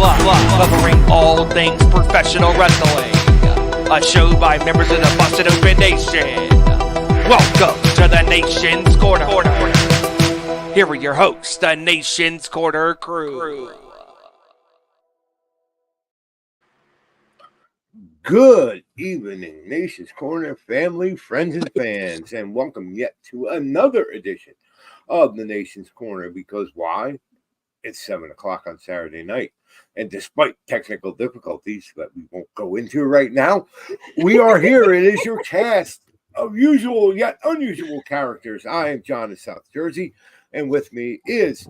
covering all things professional wrestling. A show by members of the Busted Open Nation. Welcome to the Nation's Corner. Here are your hosts, the Nation's Corner crew. Good evening, Nation's Corner family, friends, and fans, and welcome yet to another edition of the Nation's Corner. Because why? It's 7 o'clock on Saturday night, and despite technical difficulties that we won't go into right now, we are here. It is your cast of usual yet unusual characters. I am John of South Jersey, and with me is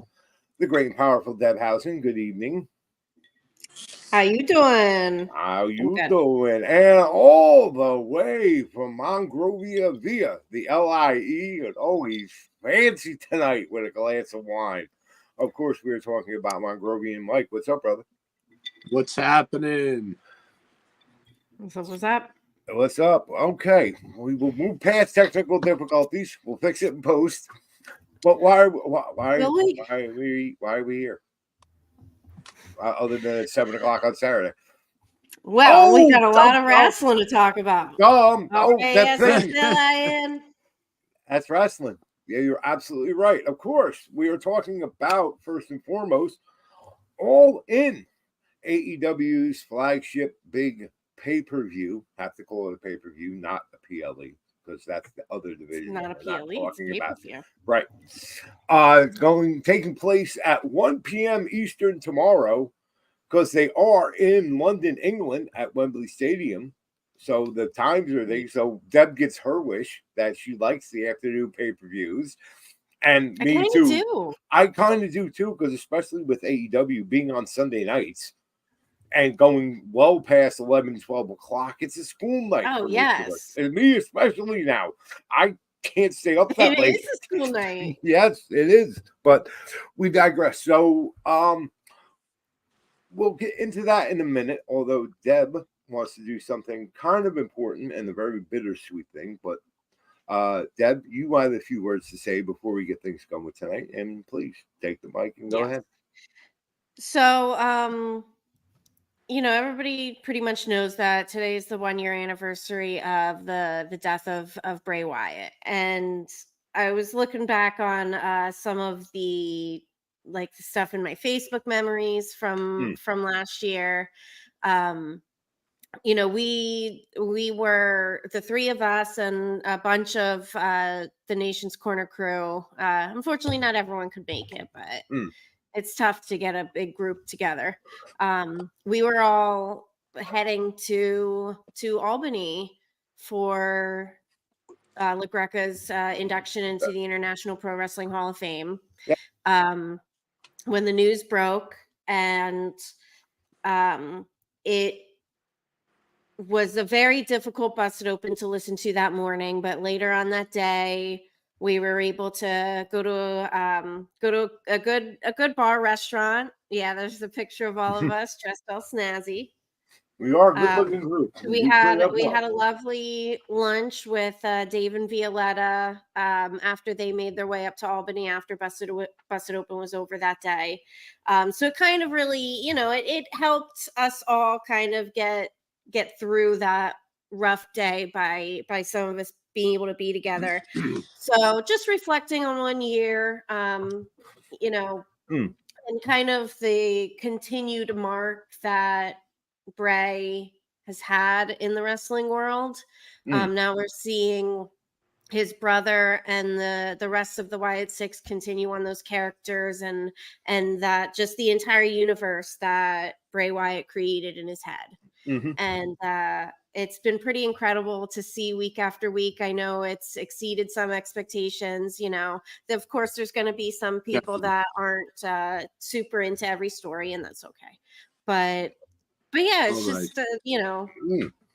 the great and powerful Deb Housen. Good evening. How you doing? How you doing? And all the way from Monrovia via the LIE, and always fancy tonight with a glass of wine. Of course, we were talking about Monrovian Mike. What's up, brother? What's happening? What's up? What's up? Okay, we will move past technical difficulties. We'll fix it in post. But why are we here? Other than it's 7 o'clock on Saturday. Well, we got a lot of wrestling to talk about. That's wrestling. Yeah, you're absolutely right. Of course, we are talking about, first and foremost, All In, AEW's flagship big pay-per-view. Have to call it a pay-per-view, not a PLE, because that's the other division. Not a PLE, it's pay-per-view. Right. Taking place at 1 p.m. Eastern tomorrow, because they are in London, England, at Wembley Stadium. So the times are there. So Deb gets her wish that she likes the afternoon pay-per-views. And me too. I kind of do too, because especially with AEW being on Sunday nights and going well past 11, 12 o'clock, it's a school night. Oh, yes. And me especially now. I can't stay up that late. It is a school night. Yes, it is. But we digress. So we'll get into that in a minute, although Deb wants to do something kind of important and a very bittersweet thing. But Deb, you have a few words to say before we get things going with tonight, and please take the mic and go ahead. So, everybody pretty much knows that today is the 1-year anniversary of the death of Bray Wyatt, and I was looking back on some of the stuff in my Facebook memories from last year. We were the three of us and a bunch of the Nation's Corner crew. Unfortunately, not everyone could make it, but it's tough to get a big group together. We were all heading to Albany for LaGreca's induction into the International Pro Wrestling Hall of Fame. Yep. When the news broke, and it was a very difficult Busted Open to listen to that morning, but later on that day, we were able to go to a good bar restaurant. Yeah, there's a picture of all of us dressed all snazzy. We are a good-looking group. We had a lovely lunch with Dave and Violetta after they made their way up to Albany after Busted Open was over that day. So it kind of really, it helped us all kind of get through that rough day by some of us being able to be together. So just reflecting on 1 year, and kind of the continued mark that Bray has had in the wrestling world. Now we're seeing his brother and the rest of the Wyatt Six continue on those characters, and that just the entire universe that Bray Wyatt created in his head. And it's been pretty incredible to see week after week. I know it's exceeded some expectations. Of course, there's going to be some people that aren't super into every story, and that's okay. But yeah, it's just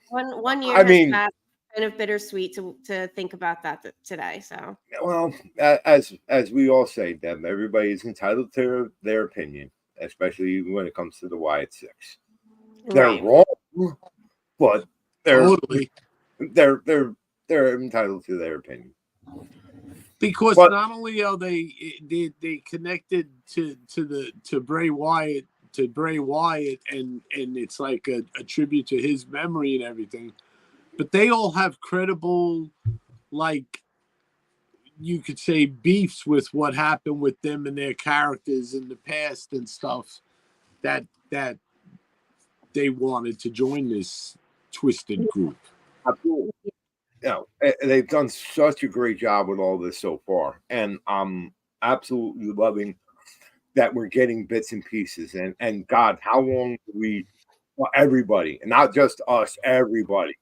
one year has passed. Kind of bittersweet to think about that today. So well, as we all say, Deb, everybody is entitled to their opinion, especially when it comes to the Wyatt Six. They're wrong, but they're entitled to their opinion. Because not only are they connected to Bray Wyatt to Bray Wyatt, and it's like a tribute to his memory and everything. But they all have credible, like, you could say, beefs with what happened with them and their characters in the past and stuff, that they wanted to join this twisted group. Absolutely. They've done such a great job with all this so far, and I'm absolutely loving that we're getting bits and pieces. And God, how long do we? Well, everybody, and not just us, everybody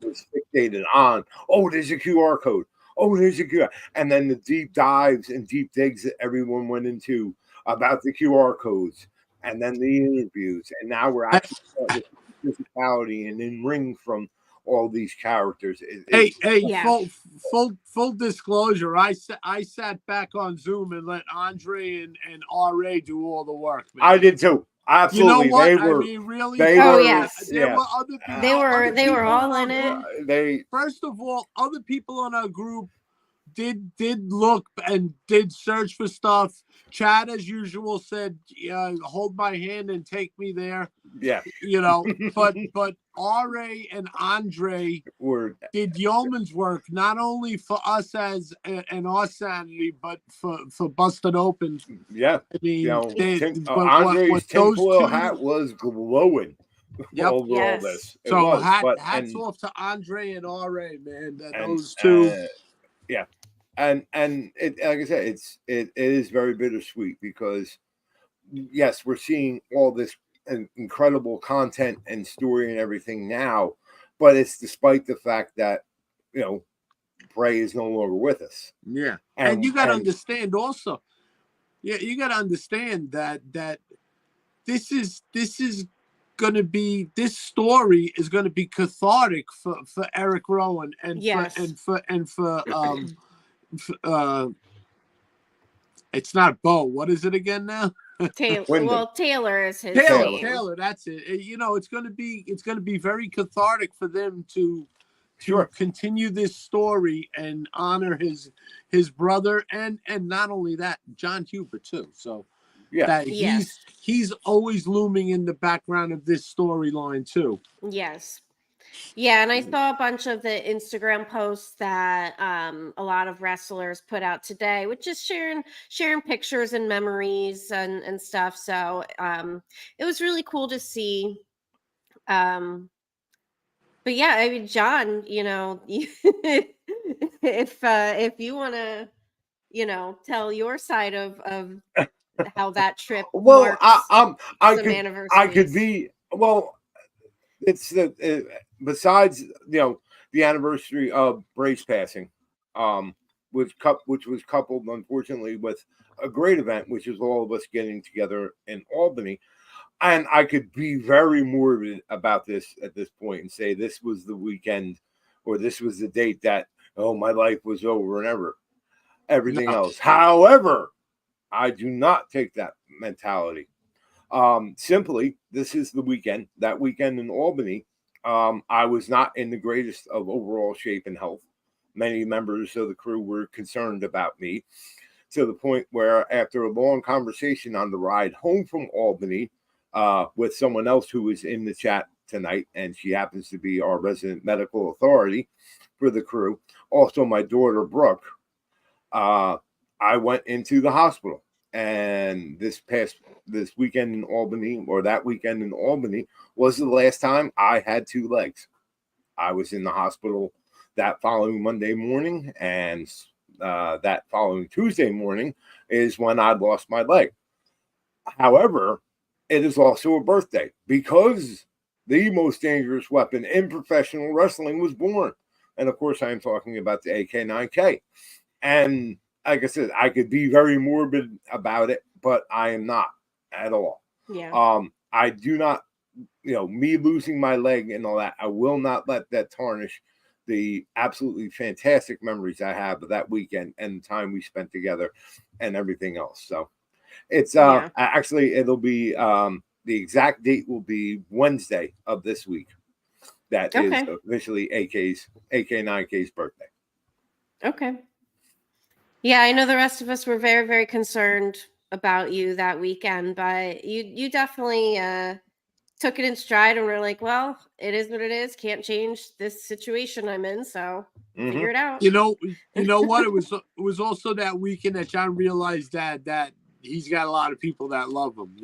was fixated on. Oh, there's a QR code. Oh, there's a QR, and then the deep dives and deep digs that everyone went into about the QR codes, and then the interviews, and now we're actually starting to see physicality and in ring from all these characters. Full disclosure, I sat back on Zoom and let Andre and RA do all the work, man. I did too. Absolutely. You know what? They were, I mean, really? Yes. There were other people. They were all in it. First of all, other people on our group did look and did search for stuff. Chad, as usual, said, hold my hand and take me there. Yeah. But RA and Andre did yeoman's work, not only for us and our sanity, but for Busted Open. Yeah. I mean, Andre's tinfoil hat was glowing. Yep. Over all this. So hats off to Andre and RA, man. Those two. Yeah. And it, like I said, it is very bittersweet because yes, we're seeing all this incredible content and story and everything now, but it's despite the fact that Bray is no longer with us. Yeah, and you got to understand also. Yeah, you got to understand that this is going to be, this story is going to be cathartic for Eric Rowan and for it's not Bo. What is it again now? Taylor is his name. Taylor, that's it. It's going to be very cathartic for them to continue this story and honor his brother and not only that, John Huber too. So that he's always looming in the background of this storyline too. Yes. Yeah, and I saw a bunch of the Instagram posts that a lot of wrestlers put out today, which is sharing pictures and memories and stuff. So it was really cool to see. But yeah, I mean, John, if you want to, tell your side of how that trip. Well, I could be It's besides the anniversary of Bray's passing, which was coupled unfortunately with a great event, which is all of us getting together in Albany, and I could be very morbid about this at this point and say this was the weekend or this was the date that my life was over and everything else. However, I do not take that mentality. Simply, this is the weekend. That weekend in Albany, I was not in the greatest of overall shape and health. Many members of the crew were concerned about me to the point where after a long conversation on the ride home from Albany with someone else who was in the chat tonight, and she happens to be our resident medical authority for the crew, also my daughter, Brooke, I went into the hospital. And this weekend in Albany, or that weekend in Albany, was the last time I had two legs. I was in the hospital that following Monday morning, and that following Tuesday morning is when I lost my leg. However, it is also a birthday because the most dangerous weapon in professional wrestling was born. And of course, I am talking about the AK-9K. And like I said, I could be very morbid about it, but I am not at all. Yeah. I do not, me losing my leg and all that, I will not let that tarnish the absolutely fantastic memories I have of that weekend and the time we spent together and everything else. So it's actually, it'll be the exact date will be Wednesday of this week. That is officially AK-9K's birthday. Okay. Yeah, I know the rest of us were very, very concerned about you that weekend, but you definitely took it in stride and were like, well, it is what it is. Can't change this situation I'm in, so figure it out. You know what? It was also that weekend that John realized that he's got a lot of people that love him.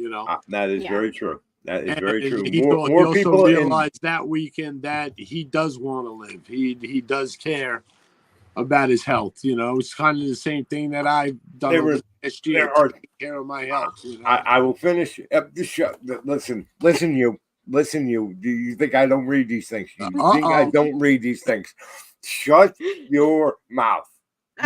That is Yeah. very true. That is And very true. he More also people realized that weekend that he does want to live. He does care about his health. It's kind of the same thing that I've done over the last year. Taking care of my health. I will finish the show. Listen, you. Do you think I don't read these things? You think I don't read these things? Shut your mouth.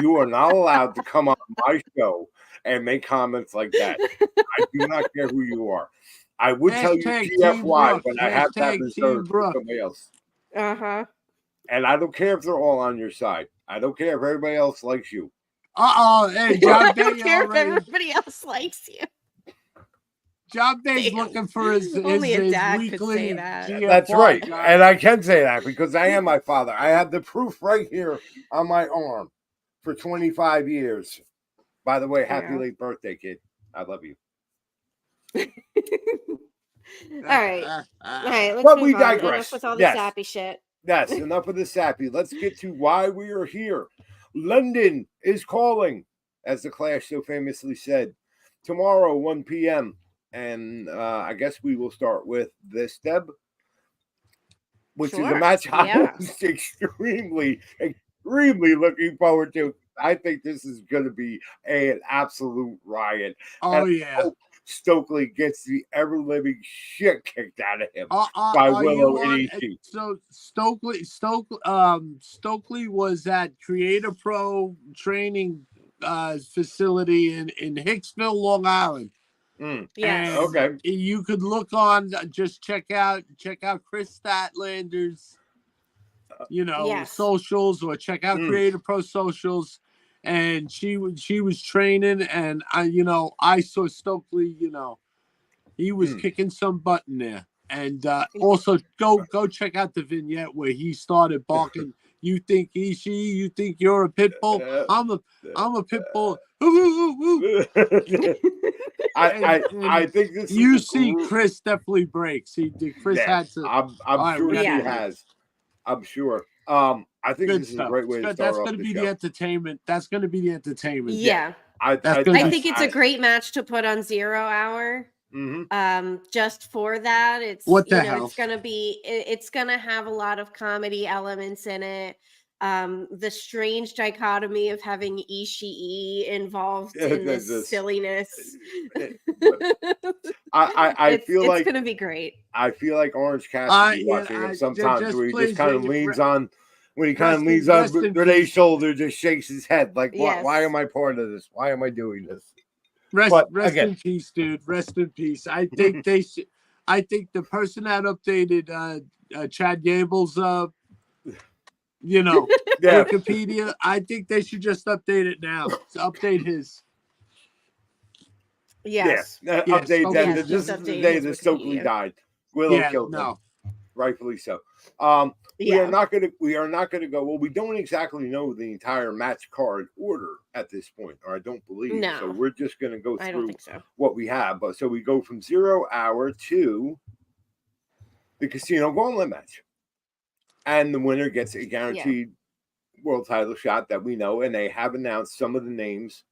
You are not allowed to come on my show and make comments like that. I do not care who you are. I would tell you TFY, but I have that reserved for somebody else. And I don't care if they're all on your side. I don't care if everybody else likes you. Hey, John Day, I don't care if everybody else likes you. John Day's looking for his Only a dad weekly could say that. GFY. That's right. And I can say that because I am my father. I have the proof right here on my arm for 25 years. By the way, happy late birthday, kid. I love you. All right. Let's But move we on. digress. Enough with all the sappy shit. Yes, enough of the sappy. Let's get to why we are here. London is calling, as the Clash so famously said. Tomorrow, 1 p.m. And I guess we will start with this, Deb, which is a match I was extremely looking forward to. I think this is going to be an absolute riot. Oh, and yeah. Stokely gets the ever-living shit kicked out of him by Willow Inishi. So Stokely was at Creator Pro training facility in Hicksville, Long Island. Yes. Okay. You could look on, just check out Chris Statlander's, socials, or check out Creator Pro socials. And she was training, and I saw Stokely, he was kicking some butt in there. And also go check out the vignette where he started barking. You think you think you're a pit bull? I'm a pit bull. I think this you is see Chris definitely breaks. Chris had to. I'm sure he has. I'm sure. I think this is a great way to start That's off going to the be show. the entertainment. That's going to be the entertainment. Yeah. I think it's a great match to put on 0 Hour. Just for that, it's what the hell? It's gonna have a lot of comedy elements in it. The strange dichotomy of having Ishii involved in this silliness. I feel like it's gonna be great. I feel like Orange Cassidy watching him sometimes where he just kind of leans on. When he kind of leans on Renee's shoulder, just shakes his head like, why am I part of this? Why am I doing this? Rest in peace, dude. Rest in peace. I think they should. I think the person that updated Chad Gable's, Wikipedia. I think they should just update it now. Update his. Yes. Update that. This is the day that Stokely died. Willow killed him. Rightfully so. We are not gonna go. Well, we don't exactly know the entire match card order at this point, or I don't believe. No. So we're just gonna go through I don't think so. what we have. But so we go from 0 Hour to the Casino Gauntlet match. And the winner gets a guaranteed world title shot that we know, and they have announced some of the names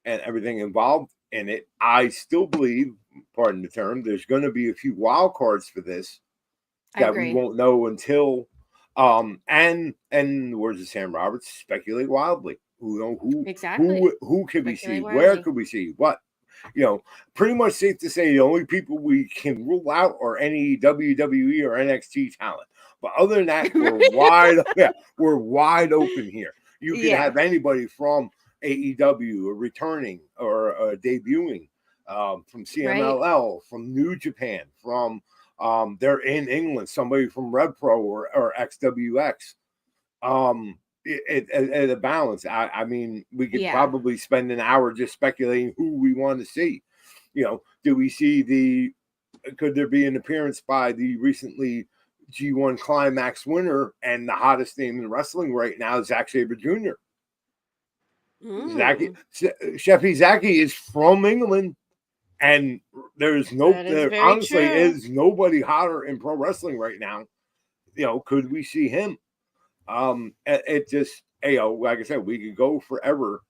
and everything involved in it. I still believe, pardon the term, there's going to be a few wild cards for this that we won't know until and in the words of Sam Roberts, speculate wildly. Who can we see? Where could we see? What? Pretty much safe to say the only people we can rule out are any WWE or NXT talent. But other than that, we're wide open here. You can have anybody from AEW or returning or debuting from CMLL, from New Japan, from they're in England, somebody from Red Pro or XWX. At a balance. I mean, we could probably spend an hour just speculating who we want to see. Do we see could there be an appearance by the recently G1 Climax winner and the hottest name in wrestling right now, Zack Sabre Jr.? Sheffy Zaki is from England, and there's there honestly is nobody hotter in pro wrestling right now. Could we see him? It just, like I said, we could go forever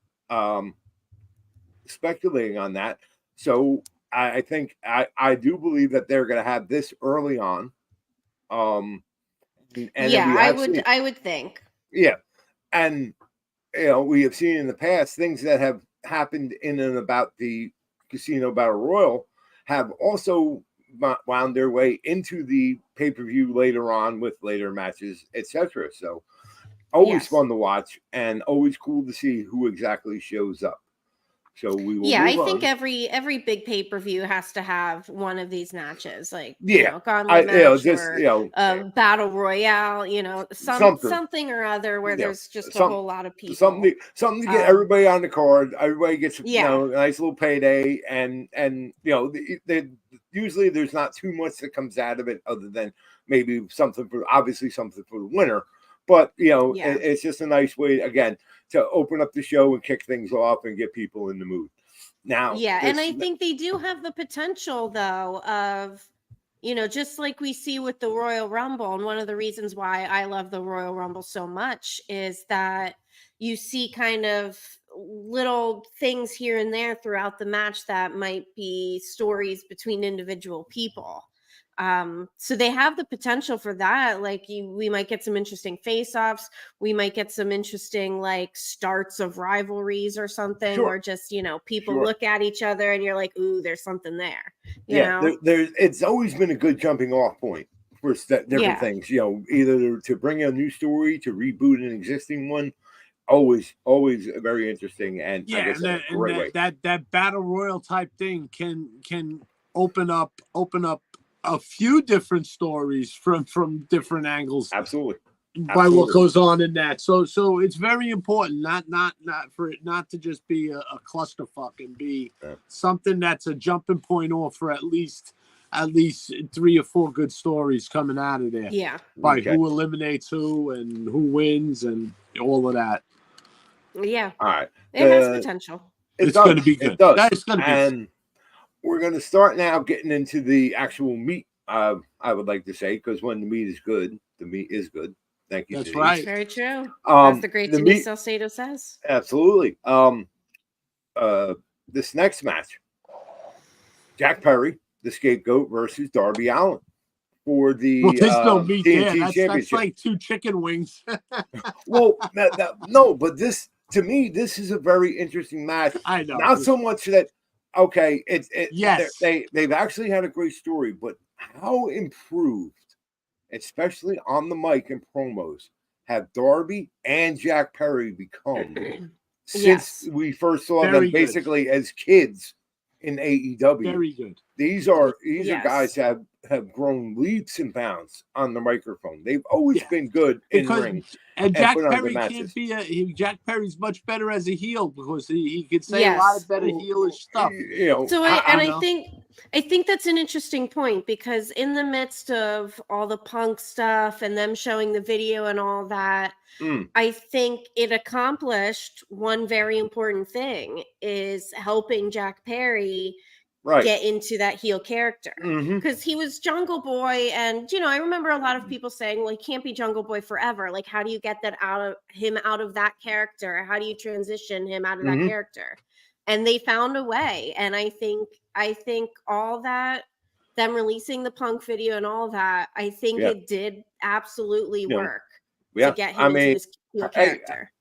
speculating on that. So I think I do believe that they're going to have this early on. And I would think. Yeah, and we have seen in the past things that have happened in and about the Casino Battle Royal have also wound their way into the pay-per-view later on with later matches, etc. So always fun to watch and always cool to see who exactly shows up. So we will. Yeah, I think every big pay-per-view has to have one of these matches, like gauntlet match or battle royale, something or other where there's just a whole lot of people. Something to get everybody on the card. Everybody gets a nice little payday, and usually there's not too much that comes out of it other than maybe something for the winner. But it's just a nice way again to open up the show and kick things off and get people in the mood. Now, and I think they do have the potential though of, just like we see with the Royal Rumble, and one of the reasons why I love the Royal Rumble so much is that you see kind of little things here and there throughout the match that might be stories between individual people. So they have the potential for that. Like we might get some interesting face-offs. We might get some interesting starts of rivalries or something, or just people look at each other and you're like, ooh, there's something there. You know? It's always been a good jumping off point for different things. Either to bring a new story, to reboot an existing one. Always very interesting, and that battle royal type thing can open up a few different stories from different angles. Absolutely. By what goes on in that. So it's very important not for it not to just be a clusterfuck and be something that's a jumping point off for at least 3 or 4 good stories coming out of there. Yeah. By who eliminates who and who wins and all of that. Yeah. All right. It has potential. It's going to be good. It does. It's going to be good. We're going to start now getting into the actual meat, I would like to say, because when the meat is good, the meat is good. Thank you. That's Denise. right. Very true. That's the great Denise Salcedo says. Absolutely. This next match, Jack Perry, the Scapegoat, versus Darby Allin for the there's no meat TNT there. Championship. That's like 2 chicken wings. Well, no, but this, to me, this is a very interesting match. I know. Not so much that. Okay, yes, they've actually had a great story, but how improved, especially on the mic and promos, have Darby and Jack Perry become since we first saw them basically as kids in AEW? Very good. These are guys that have grown leaps and bounds on the microphone. They've always been good in ring. And Jack Perry can't be Jack Perry's much better as a heel because he could say a lot of better heelish stuff. I think that's an interesting point, because in the midst of all the Punk stuff and them showing the video and all that, I think it accomplished one very important thing, is helping Jack Perry get into that heel character, because he was Jungle Boy, and I remember a lot of people saying, well, he can't be Jungle Boy forever. Like, how do you get that out of that character? How do you transition him out of that character? And they found a way, and I think all that, them releasing the Punk video and all that, I think it did absolutely work to get him into his heel character.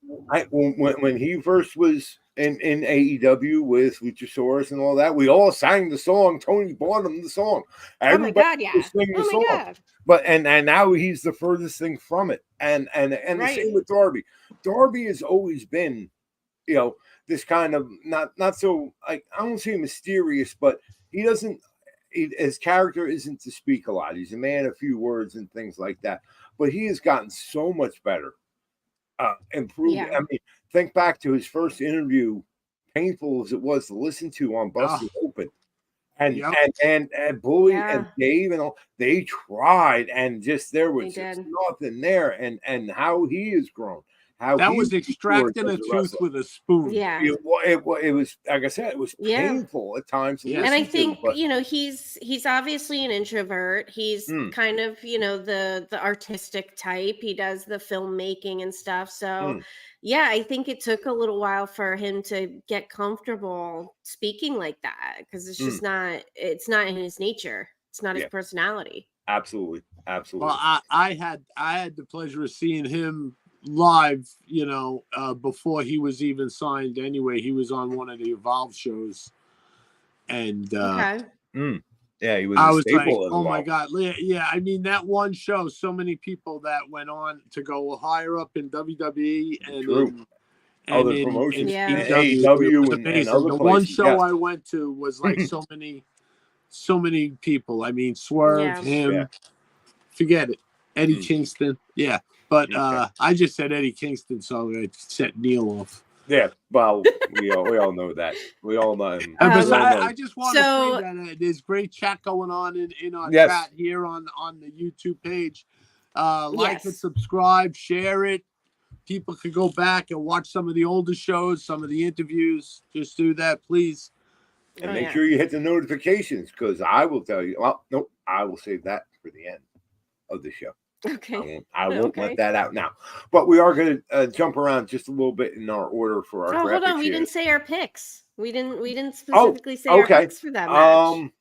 When he first was in AEW with Luchasaurus and all that, we all sang the song. Tony bought him the song. Everybody was singing the song. God. But and now he's the furthest thing from it. And the same with Darby. Darby has always been, this kind of not so, I don't say mysterious, but his character isn't to speak a lot. He's a man of few words and things like that. But he has gotten so much better. Improved. I mean, think back to his first interview, painful as it was to listen to on Busted Open, and Bully and Dave and all, they tried, and just there was just nothing there, and how he has grown, how That he was extracting a as tooth wrestler. with a spoon. Yeah. It was, like I said, it was Yeah. painful at times to Yeah. And I listen think, to, but he's obviously an introvert. He's kind of, the artistic type. He does the filmmaking and stuff. So yeah, I think it took a little while for him to get comfortable speaking like that, because it's just it's not in his nature. It's not his personality. absolutely. Well, I had the pleasure of seeing him live, before he was even signed anyway. He was on one of the Evolve shows. And Okay. Yeah, he was I a was like, staple of oh my Evolve. God. Yeah, I mean, that one show, so many people that went on to go higher up in WWE and True. in Other promotions, Yeah. and AEW. It AEW was and amazing. other The places. one show yes. I went to was like so many people. I mean, Swerve, Yeah. him, forget it. Eddie Kingston. Yeah. But I just said Eddie Kingston, so I set Neil off. Yeah, well, we all know that. We all know him. I just want to So- say that there's great chat going on in our Yes. chat here on the YouTube page. Like Yes. it, subscribe, share it. People could go back and watch some of the older shows, some of the interviews. Just do that, please. And Oh, make yeah. sure you hit the notifications, because I will tell you. Well, nope, I will save that for the end of the show. Okay. I won't Okay. let that out now. But we are going to jump around just a little bit in our order for our Oh, hold graphics on. We here. didn't say our picks. We didn't specifically say our okay. picks for that match.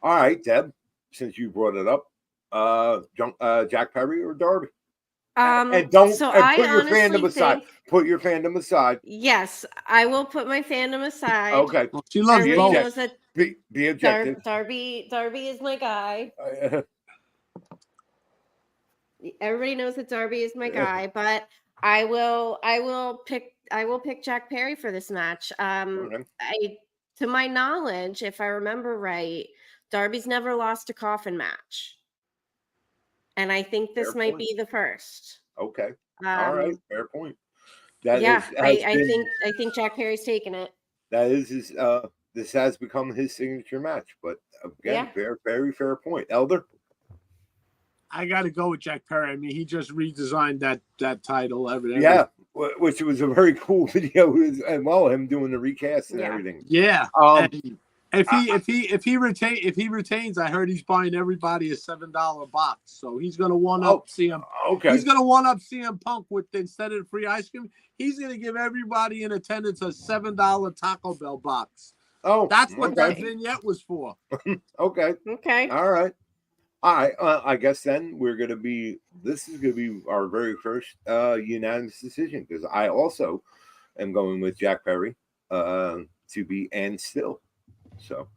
All right, Deb, since you brought it up, Jack Perry or Darby? And don't So and I put your honestly fandom aside. think, Put your fandom aside. yes, I will put my fandom aside. Okay. Well, she loves Everybody both. knows that Be objective. Darby is my guy. Everybody knows that Darby is my guy, but I will pick Jack Perry for this match. To my knowledge, if I remember right, Darby's never lost a coffin match. And I think this Fair might point. be the first. Okay. All right. Fair point. That I think Jack Perry's taking it. That is his this has become his signature match. But again, very fair point. Elder? I got to go with Jack Perry. I mean, he just redesigned that title. Everything. Yeah, which was a very cool video, and him doing the recast and everything. Yeah. If he retains, I heard he's buying everybody a $7 box. So he's going to one up CM. Okay. He's going to one up CM Punk with, instead of free ice cream, he's going to give everybody in attendance a $7 Taco Bell box. Oh, that's what that vignette was for. Okay. All right. I guess then this is going to be our very first unanimous decision, because I also am going with Jack Perry to be and still. So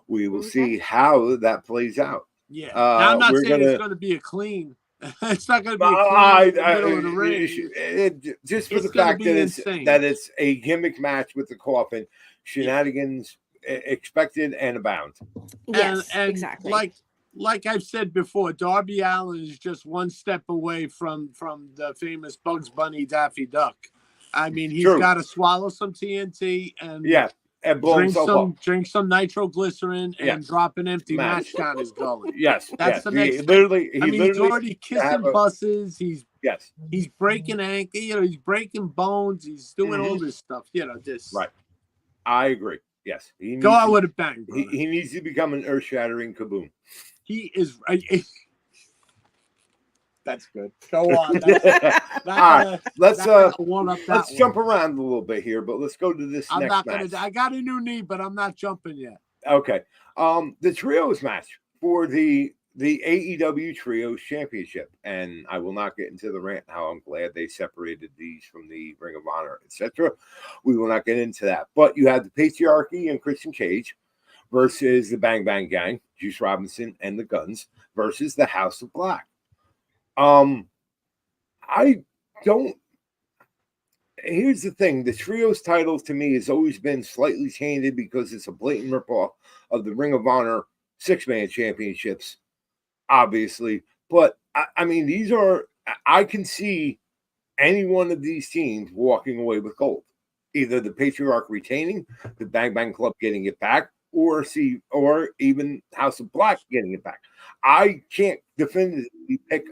we will see how that plays out. Yeah. Now, I'm not saying it's going to be a clean. It's not going to be a clean in the middle of the ring. Just for the fact that it's a gimmick match with the coffin, shenanigans expected and abound. Yes, and exactly. Like I've said before, Darby Allin is just one step away from the famous Bugs Bunny Daffy Duck. I mean, he's got to swallow some TNT and and drink some nitroglycerin and drop an empty match down his gullet. Yes, that's the next. He's already kissing buses. He's breaking ankle. He's breaking bones. He's doing all this stuff. Right. I agree. Yes, go out with a bang. He needs to become an earth-shattering kaboom. He is. That's good. Go on. Let's jump around a little bit here, but let's go to this next match. I got a new knee, but I'm not jumping yet. Okay. The trios match for the AEW Trios Championship, and I will not get into the rant how I'm glad they separated these from the Ring of Honor, etc. We will not get into that. But you have the Patriarchy and Christian Cage versus the Bang Bang Gang, Juice Robinson and the Guns, versus the House of Black. Here's the thing. The trios title to me has always been slightly tainted because it's a blatant ripoff of the Ring of Honor 6-man championships, obviously. But I mean, I can see any one of these teams walking away with gold. Either the Patriarch retaining, the Bang Bang Club getting it back, or even House of Black getting it back. I can't definitively pick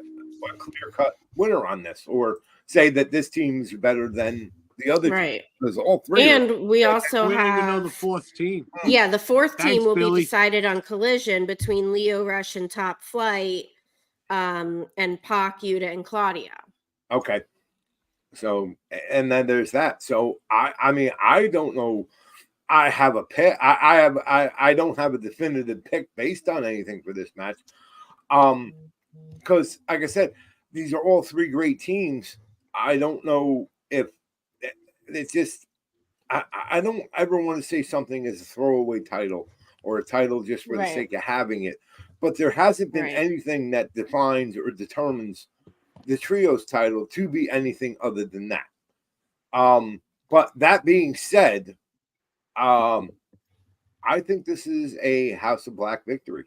a clear-cut winner on this, or say that this team's better than the other team. Right. Because all three. And we also We don't even know have the fourth team. Yeah, the fourth Thanks, team will Billy. be decided on Collision between Leo Rush and Top Flight, and Pac, Yuta, and Claudio. Okay. So, and then there's that. So I mean, I don't know. I have a pick. I don't have a definitive pick based on anything for this match. Because like I said, these are all three great teams. I don't know if it's just I don't ever want to say something as a throwaway title or a title just for the sake of having it. But there hasn't been anything that defines or determines the trios title to be anything other than that. But that being said, I think this is a House of Black victory.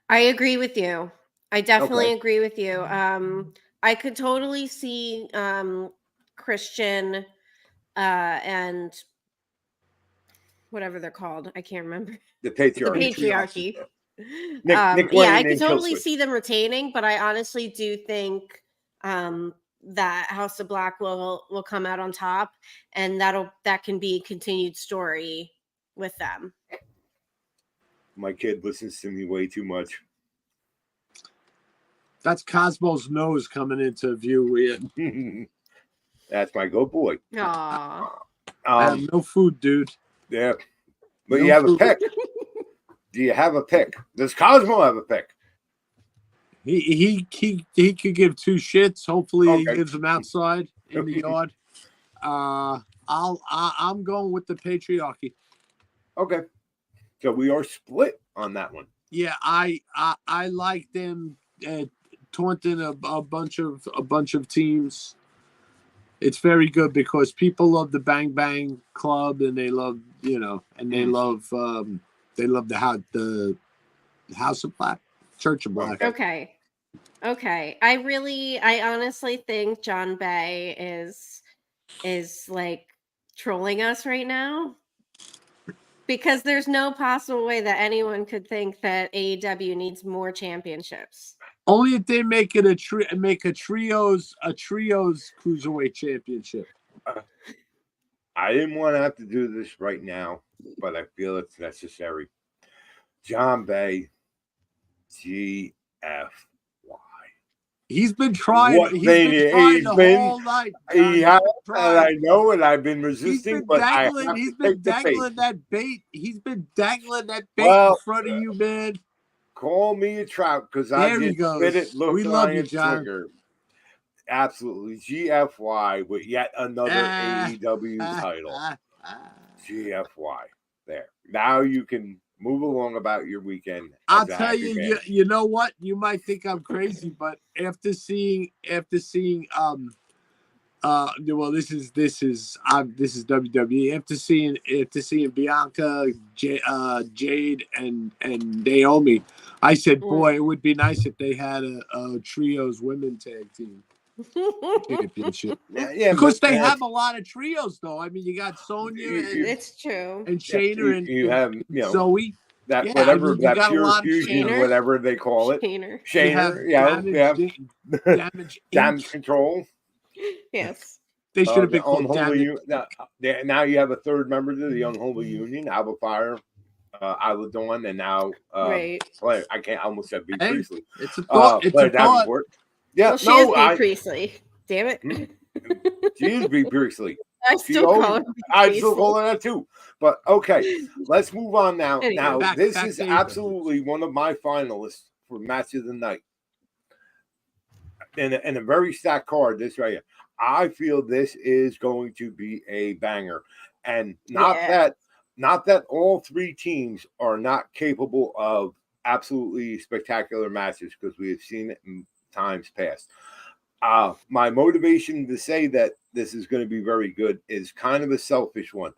I agree with you. I definitely agree with you. I could totally see Christian and whatever they're called. I can't remember. The patriarchy. The patriarchy. Nick Yeah, I Wayne could and totally Killswitch. see them retaining, but I honestly do think that House of Black will come out on top, and that can be a continued story with them. My kid listens to me way too much. That's Cosmo's nose coming into view. Weird. That's my good boy. Aww. I have no food, dude. Yeah. But No you have food. a pick. Do you have a pick? Does Cosmo have a pick? He could give two shits. Hopefully he Okay. gives them outside in the yard. I'm going with the patriarchy. Okay. So we are split on that one. Yeah, I like them taunting a bunch of teams. It's very good because people love the Bang Bang Club and they love they love the House of Black, Church of Black. Okay. I honestly think John Bay is like trolling us right now, because there's no possible way that anyone could think that AEW needs more championships. Only if they make it a trios cruiserweight championship. I didn't want to have to do this right now, but I feel it's necessary. John Bay, GFY. He's been trying. What He's been trying the whole night. He has, and I know, and I've been resisting. He's been but dangling. He's been dangling that bait. He's been dangling that bait in front of you, man. Call me a trout because I just spit it. Look, we love you, John. Trigger. Absolutely, GFY with yet another AEW title. GFY. There. Now you can move along about your weekend. I'll tell you, you know what? You might think I'm crazy, but after seeing well, this is WWE. After seeing Bianca, Jade, and Naomi, I said, boy, it would be nice if they had a trios women tag team championship. Yeah, because they have a lot of trios, though. I mean, you got Sonya, it's true, and Shayna, and you have Zoe. That whatever that pure fusion or whatever they call it. Shayner. Damage control. Yes. They should have been called now you have a third member to the Unholy Union, Alba Fire, Isla Dawn, and now I almost said B Priestley. It's a thought. It's a thought. Yeah, well, she is B Priestley. Damn it. She is B Priestley. I still call her that too. But okay, let's move on now. Anyway, this is absolutely one of my finalists for match of the night. And a very stacked card, this right here. I feel this is going to be a banger. And not that all three teams are not capable of absolutely spectacular matches, because we have seen it in times past. My motivation to say that this is going to be very good is kind of a selfish one.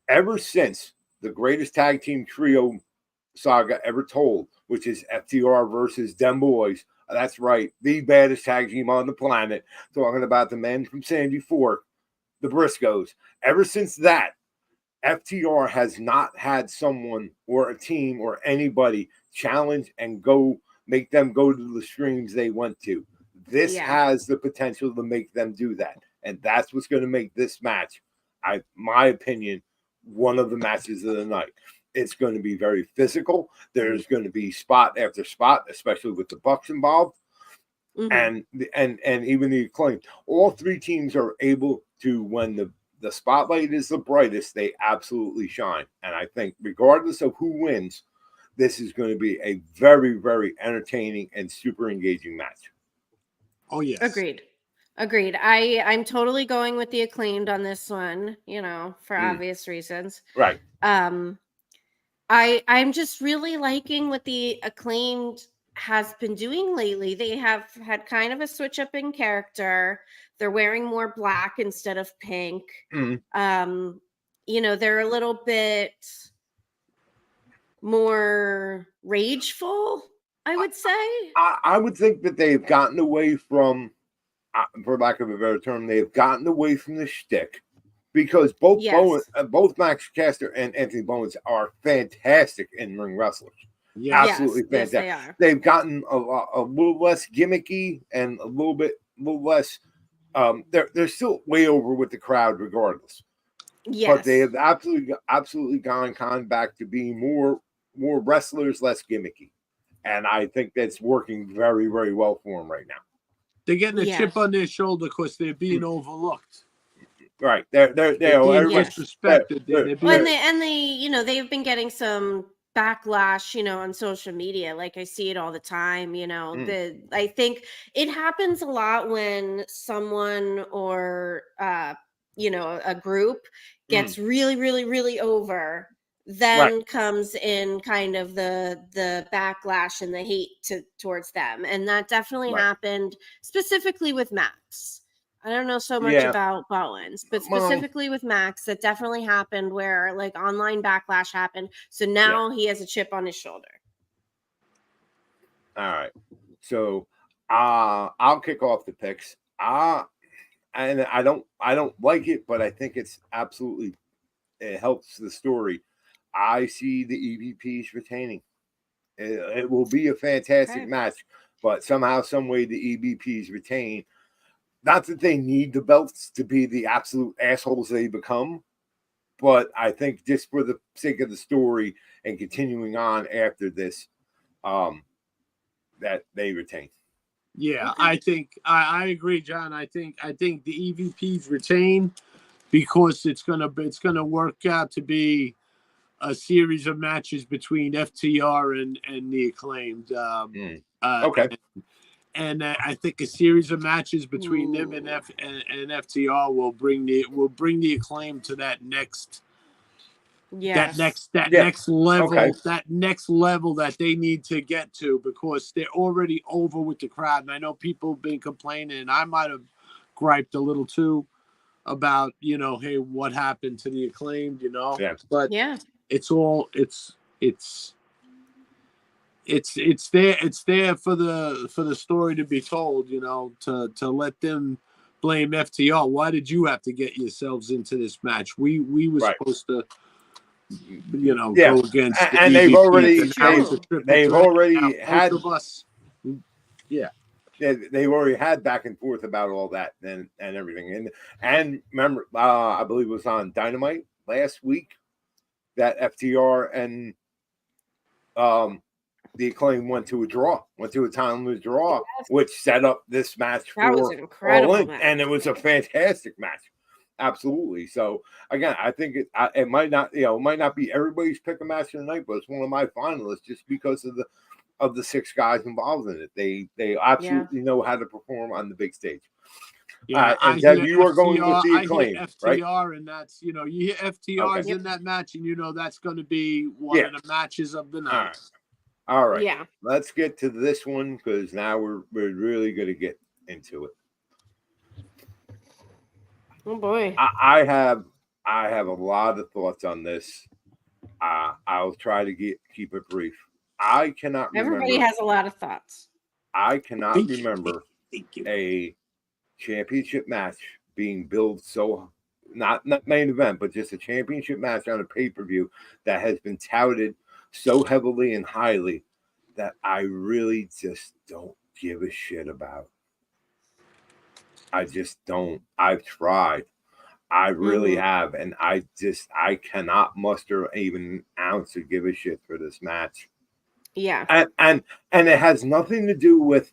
Ever since the greatest tag team trio saga ever told, which is FTR versus Dem Boys, that's right, the baddest tag team on the planet, talking about the men from Sandy Fork, the Briscoes. Ever since that, FTR has not had someone or a team or anybody challenge and make them go to the streams they went to. This Yeah. has the potential to make them do that. And that's what's going to make this match, my opinion, one of the matches of the night. It's going to be very physical. There's going to be spot after spot, especially with the Bucks involved. And even the Acclaim. All three teams are able to, when the spotlight is the brightest, they absolutely shine. And I think regardless of who wins, this is going to be a very, very entertaining and super engaging match. Oh, yes. Agreed. I'm totally going with the Acclaimed on this one, for obvious reasons. Right. I'm just really liking what the Acclaimed has been doing lately. They have had kind of a switch up in character. They're wearing more black instead of pink. They're a little bit more rageful, I would say. I would think that they've gotten away from, for lack of a better term, they've gotten away from the shtick, because both Max Caster and Anthony Bowens are fantastic in ring wrestlers. Yeah, absolutely fantastic. Yes, they are. They've gotten a little less gimmicky and a little less. They're still way over with the crowd, regardless. Yes. But they have absolutely gone back to being more wrestlers, less gimmicky, and I think that's working very, very well for them right now. They're getting a chip on their shoulder because they're being overlooked. Right, they're being disrespected. They've been getting some backlash, on social media. Like, I see it all the time. I think it happens a lot when someone or a group gets really, really, really over. Then comes in kind of the backlash and the hate towards them, and that definitely happened specifically with Max. I don't know so much about Bowens, but specifically with Max, that definitely happened where like online backlash happened. So now he has a chip on his shoulder. All right. So I'll kick off the picks. And I don't like it, but I think it's absolutely, it helps the story. I see the EVPs retaining. It will be a fantastic match, but somehow, some way, the EVPs retain. Not that they need the belts to be the absolute assholes they become, but I think just for the sake of the story and continuing on after this, that they retain. Yeah, okay. I think I agree, John. I think the EVPs retain because it's gonna work out to be a series of matches between FTR and the Acclaimed. Okay. And I think a series of matches between them and FTR will bring the Acclaim to that next next level that they need to get to, because they're already over with the crowd. And I know people have been complaining, and I might have griped a little too about, hey, what happened to the Acclaimed, but it's there for the story to be told, to let them blame FTR. Why did you have to get yourselves into this match? We were supposed to, go against the and they've already had both of us. Yeah. They've already had back and forth about all that and everything. And remember, I believe it was on Dynamite last week that FTR and the Acclaim went to a timeless draw, which set up this match that was an incredible match. And it was a fantastic match. Absolutely. So again, I think it might not be everybody's pick a match of the night, but it's one of my finalists just because of the six guys involved in it. They absolutely know how to perform on the big stage. Yeah, and Deb, you are going with the Acclaim, FTR, right? And that's you hear FTR's in that match, and that's going to be one of the matches of the night. All right. Yeah. Let's get to this one, because now we're really going to get into it. Oh boy. I have a lot of thoughts on this. I'll try to keep it brief. I cannot remember. Everybody has a lot of thoughts. I cannot remember a championship match being billed so, not main event, but just a championship match on a pay-per-view that has been touted so heavily and highly that I really just don't give a shit about. I just don't. I've tried. I really have, and I cannot muster even an ounce to give a shit for this match. Yeah. And it has nothing to do with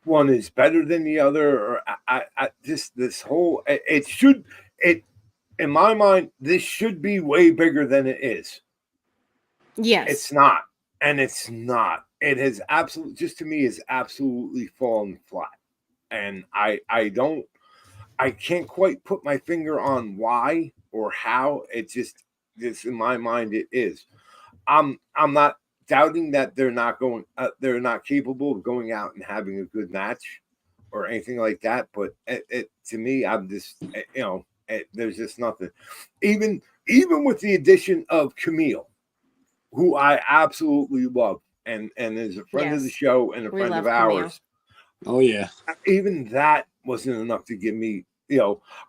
one is better than the other, or I just this whole it should it in my mind this should be way bigger than it is. Yes. It's not, and it's not. It has absolutely just to me is absolutely fallen flat, and I can't quite put my finger on why or how. It just in my mind it is. I'm not doubting that they're not capable of going out and having a good match or anything like that. But it to me, I'm just there's just nothing. Even with the addition of Camille, who I absolutely love and is a friend of the show and a friend of ours. Oh yeah. Even that wasn't enough to give me.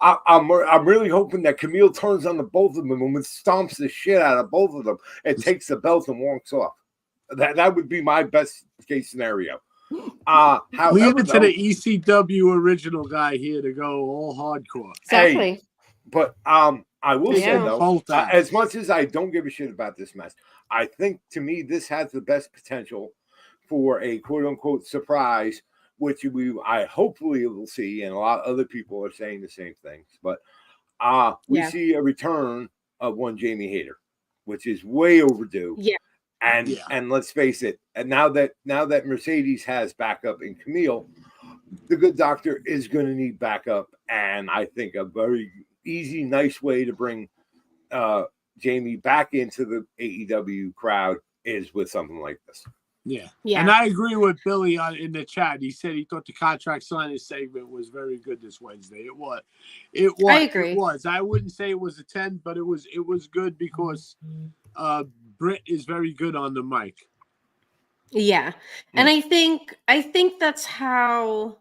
I'm really hoping that Camille turns on the both of them and stomps the shit out of both of them and takes the belt and walks off. That would be my best case scenario. However, leave it to the ECW original guy here to go all hardcore. Exactly. Hey, but I will say though, as much as I don't give a shit about this match, I think to me this has the best potential for a quote unquote surprise, which I hopefully will see, and a lot of other people are saying the same things. But we see a return of one Jamie Hayter, which is way overdue. Yeah. And let's face it, and now that Mercedes has backup in Camille, the Good Doctor is going to need backup, and I think a very easy, nice way to bring Jamie back into the AEW crowd is with something like this. Yeah. And I agree with Billy in the chat. He said he thought the contract signing segment was very good this Wednesday. It was. I agree. It was. I wouldn't say it was a 10, but it was good because Britt is very good on the mic. Yeah. And I think that's how,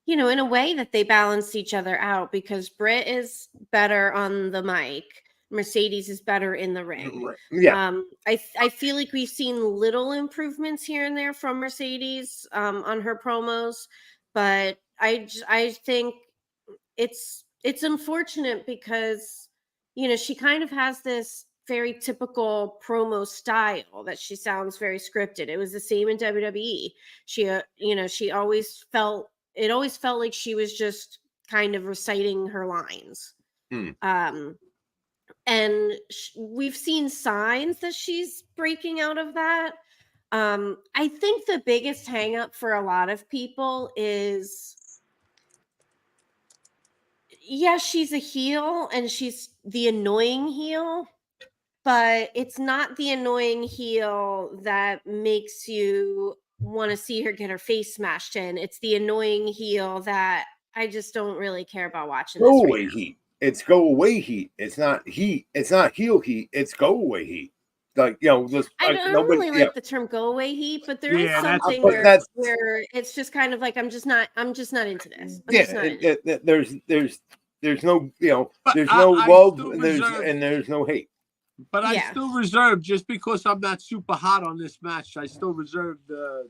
in a way that they balance each other out, because Britt is better on the mic. Mercedes is better in the ring. Yeah. I feel like we've seen little improvements here and there from Mercedes on her promos, but I think it's unfortunate because she kind of has this very typical promo style that she sounds very scripted. It was the same in WWE. She always felt like she was just kind of reciting her lines. And we've seen signs that she's breaking out of that. I think the biggest hang up for a lot of people is, she's a heel and she's the annoying heel, but it's not the annoying heel that makes you want to see her get her face smashed in. It's the annoying heel that I just don't really care about watching. Go away heat. It's go away heat. It's not heat. It's not heel heat. It's go away heat. Like just I don't really like the term "go away heat," but there is something where it's just kind of like I'm just not into this. There's no there's no love and there's no hate. But I still reserve, just because I'm not super hot on this match, I still reserve the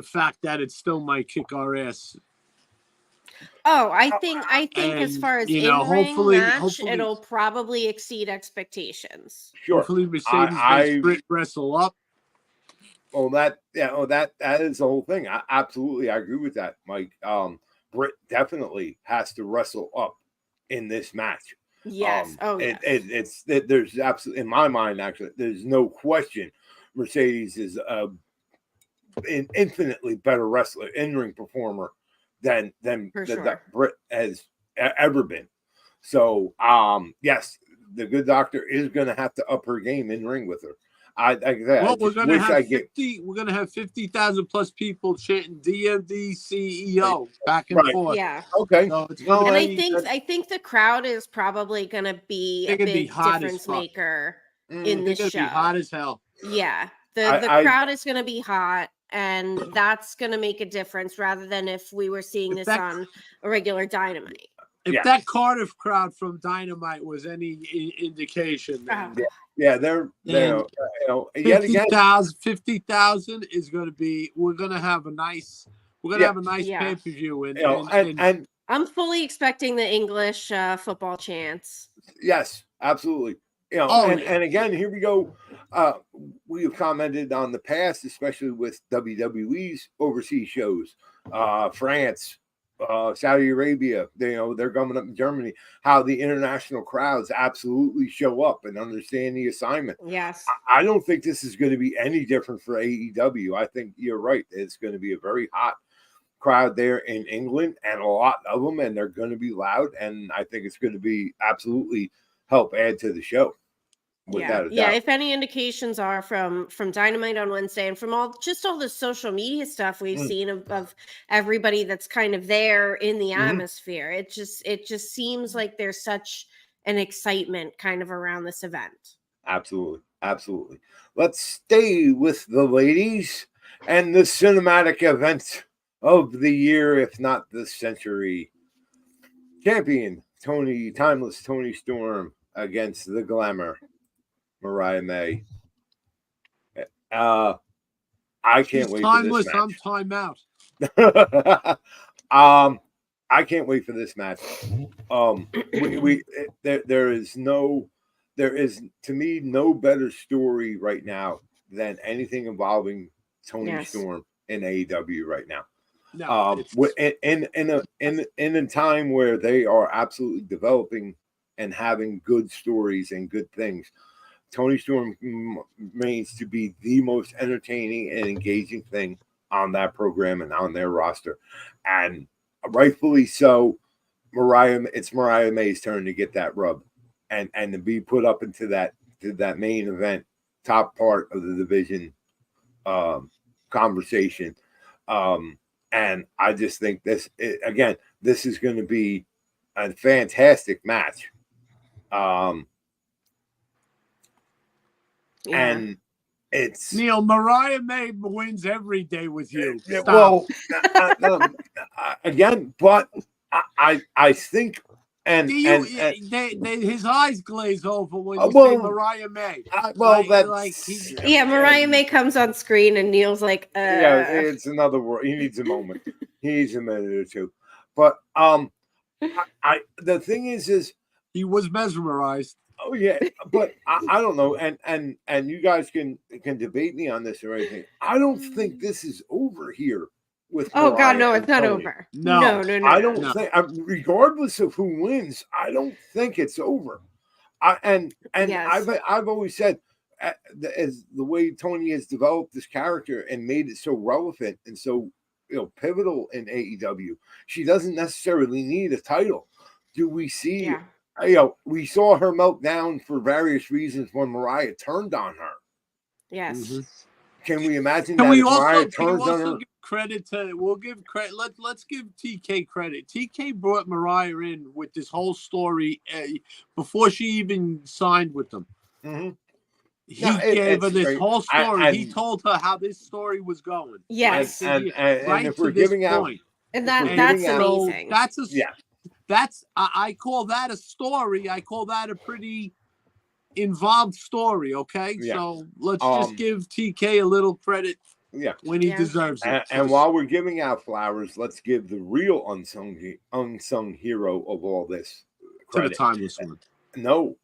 fact that it still might kick our ass. Oh, I think as far as in-ring match, it'll probably exceed expectations. Sure. Hopefully Mercedes makes Britt wrestle up. That is the whole thing. I agree with that, Mike. Britt definitely has to wrestle up in this match. Yes. Yes. There's absolutely, in my mind, actually, there's no question Mercedes is an infinitely better wrestler, in-ring performer than Britt has ever been. So, yes, the Good Doctor is going to have to up her game in ring with her. We're going to have 50,000 plus people chanting DMD CEO back and forth. Yeah. Okay. So and I think the crowd is probably going to be a big difference maker in this show. Be hot as hell. Yeah. The crowd is going to be hot, and that's going to make a difference rather than if we were seeing this on a regular Dynamite. If that Cardiff crowd from Dynamite was any indication, then they're yet again 50,000 is going to be. We're going to have a nice We're gonna have a nice Yeah. pay-per-view, and I'm fully expecting the English football chants. yes, absolutely. And again, here we go. We have commented on the past, especially with WWE's overseas shows, France, Saudi Arabia. They're coming up in Germany. How the international crowds absolutely show up and understand the assignment. Yes. I don't think this is going to be any different for AEW. I think you're right. It's going to be a very hot crowd there in England, and a lot of them, and they're going to be loud. And I think it's going to be absolutely help add to the show. Without a doubt. If any indications are from Dynamite on Wednesday and from all the social media stuff we've seen of everybody that's kind of there in the atmosphere, it just seems like there's such an excitement kind of around this event. Absolutely. Let's stay with the ladies and the cinematic event of the year, if not the century. Champion Timeless Tony Storm against the Glamour Mariah May. I can't wait for this match. I'm timeout. I can't wait for this match. There is to me no better story right now than anything involving Tony Storm in AEW right now. No, in a time where they are absolutely developing and having good stories and good things. Tony Storm remains to be the most entertaining and engaging thing on that program and on their roster. And rightfully so, it's Mariah May's turn to get that rub and to be put up into that main event, top part of the division conversation. And I just think this is going to be a fantastic match. And it's Neil, Mariah May wins every day with you. Stop. Well, again, but I think his eyes glaze over when you say Mariah May. Mariah May comes on screen and Neil's like, yeah, it's another word. He needs a moment. He needs a minute or two. But the thing is he was mesmerized. Oh yeah, but I don't know, and you guys can debate me on this or anything. I don't think this is over here with. Oh God, no, it's not over. No. I don't think, regardless of who wins, I don't think it's over. I've always said, as the way Tony has developed this character and made it so relevant and so pivotal in AEW, she doesn't necessarily need a title. Do we see? Yeah. We saw her melt down for various reasons when Mariah turned on her. Yes. Mm-hmm. Can we imagine that Mariah turns on her? Give credit to. We'll give credit. Let's give TK credit. TK brought Mariah in with this whole story before she even signed with them. Mm-hmm. He gave her this whole story. He told her how this story was going. Yes. And if we're giving out, and that's amazing. I call that a story. I call that a pretty involved story. Okay, so let's just give TK a little credit. Yeah, when he deserves it. And while we're giving out flowers, let's give the real unsung hero of all this credit. To the Timeless one. No,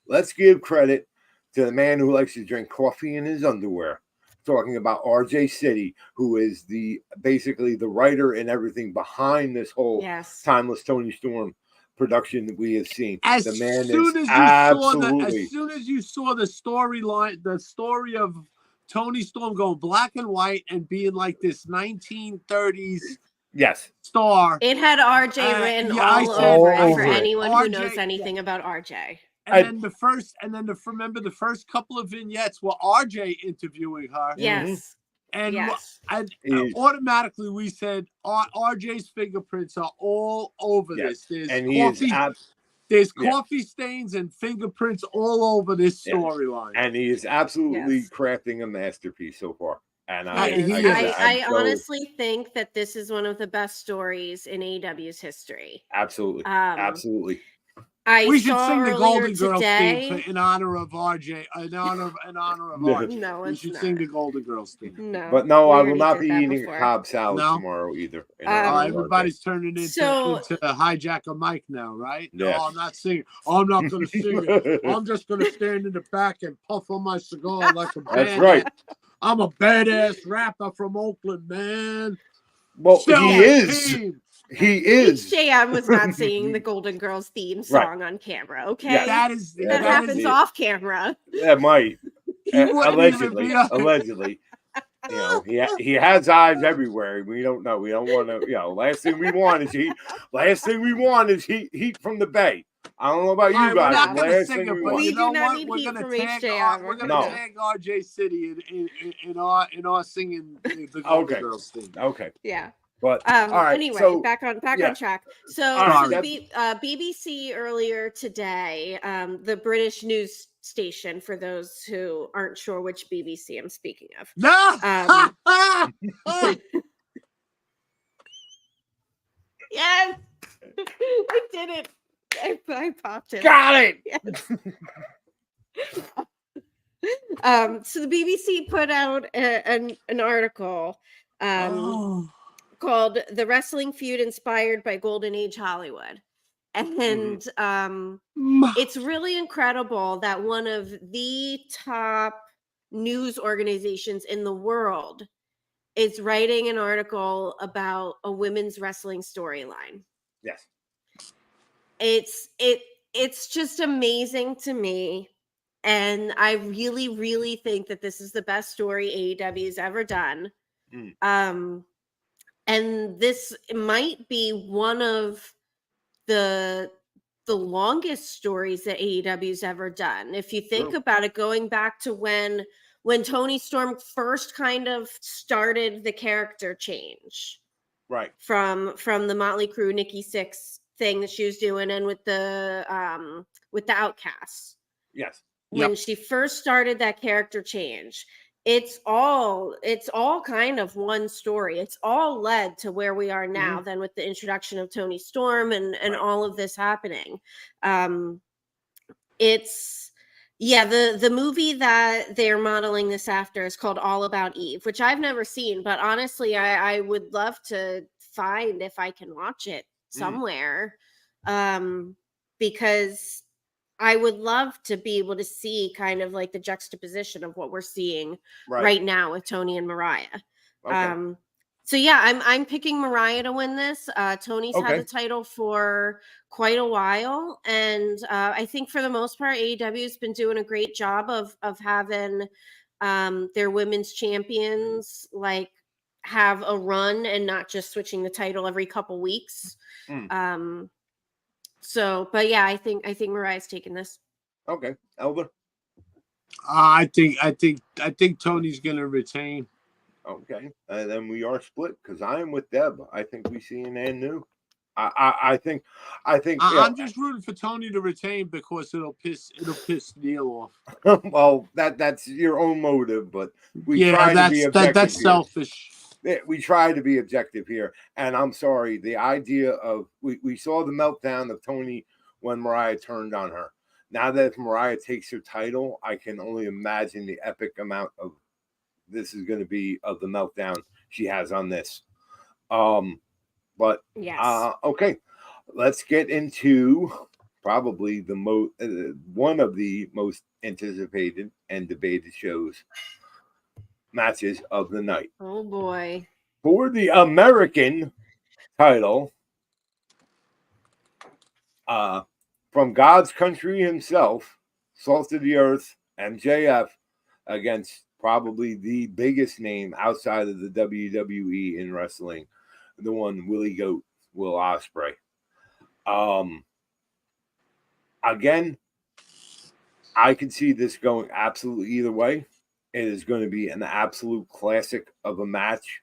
let's give credit to the man who likes to drink coffee in his underwear. Talking about RJ City, who is basically the writer and everything behind this whole Timeless Tony Storm production that we have seen. As soon as you saw the storyline, the story of Tony Storm going black and white and being like this 1930s star. It had RJ written all over it for anyone who knows anything about RJ. And then remember the first couple of vignettes were RJ interviewing her. Yes. And automatically we said RJ's fingerprints are all over this. There's coffee stains and fingerprints all over this storyline. And he is absolutely crafting a masterpiece so far. And I honestly think that this is one of the best stories in AEW's history. Absolutely. Absolutely. We should saw sing the earlier Golden Girls today. theme in honor of RJ. In honor of RJ. No, We it's should not. sing the Golden Girls theme. No, But no, we I will already not did be that eating before. a Cobb salad No? tomorrow either. in Um, honor of RJ. Everybody's turning into So- a hijacker Mike now, right? Yes. No, I'm not singing. I'm not going to sing it. I'm just going to stand in the back and puff on my cigar like a That's badass. right. I'm a badass rapper from Oakland, man. Well, Sell he the is. team. He is. HJM was not singing the Golden Girls theme song on camera, okay? Yeah. That is Yeah, that happens is- off camera. That might. He wouldn't Allegedly. even be Allegedly. You know, he has eyes everywhere. We don't know. We don't want to. You know, last thing we want is heat. Last thing we want is heat from the Bay. I don't know about you All right, guys. we're not but gonna last sing thing it, we but want. We you know do not what? need We're heat gonna from tag. HJM. We're gonna No. tag RJ City in our singing the Golden Okay. Girls thing. Okay, Yeah. but all right. Anyway, So back on yeah. track. So, All right, the BBC earlier today, the British news station, for those who aren't sure which BBC I'm speaking of. No. Yes, I did it. I popped it. got it. Yes. So the BBC put out an article called "The Wrestling Feud Inspired by Golden Age Hollywood," and it's really incredible that one of the top news organizations in the world is writing an article about a women's wrestling storyline. Yes. It's just amazing to me. And I really, really think that this is the best story AEW has ever done. And this might be one of the longest stories that AEW's ever done. If you think about it, going back to when Toni Storm first kind of started the character change. Right. From the Motley Crue Nikki Sixx thing that she was doing, and with the Outcasts. Yes. When she first started that character change, it's all kind of one story. It's all led to where we are now, then with the introduction of Toni Storm and all of this happening. It's the movie that they're modeling this after is called All About Eve, which I've never seen, but honestly I would love to find if I can watch it somewhere. Because I would love to be able to see kind of like the juxtaposition of what we're seeing right now with Toni and Mariah. Okay. So yeah, I'm picking Mariah to win this. Toni's had the title for quite a while, and I think for the most part, AEW has been doing a great job of having their women's champions like have a run and not just switching the title every couple weeks. So, but yeah, I think Mariah's taking this. Okay, Elder. I think Tony's gonna retain. Okay, and then we are split because I am with Deb. I think we see an and new. I think. I'm just rooting for Tony to retain because it'll piss Neil off. Well, that's your own motive, but we try to be objective. That's selfish. We try to be objective here, and I'm sorry. The idea of we saw the meltdown of Toni when Mariah turned on her. Now that if Mariah takes her title, I can only imagine the epic amount of this is going to be of the meltdown she has on this. But yes. Okay, let's get into probably the one of the most anticipated and debated matches of the night. Oh boy. For the American title, from God's country himself, Salt of the Earth, MJF, against probably the biggest name outside of the WWE in wrestling, the one Willie Goat, Will Ospreay. Again, I could see this going absolutely either way. It is going to be an absolute classic of a match.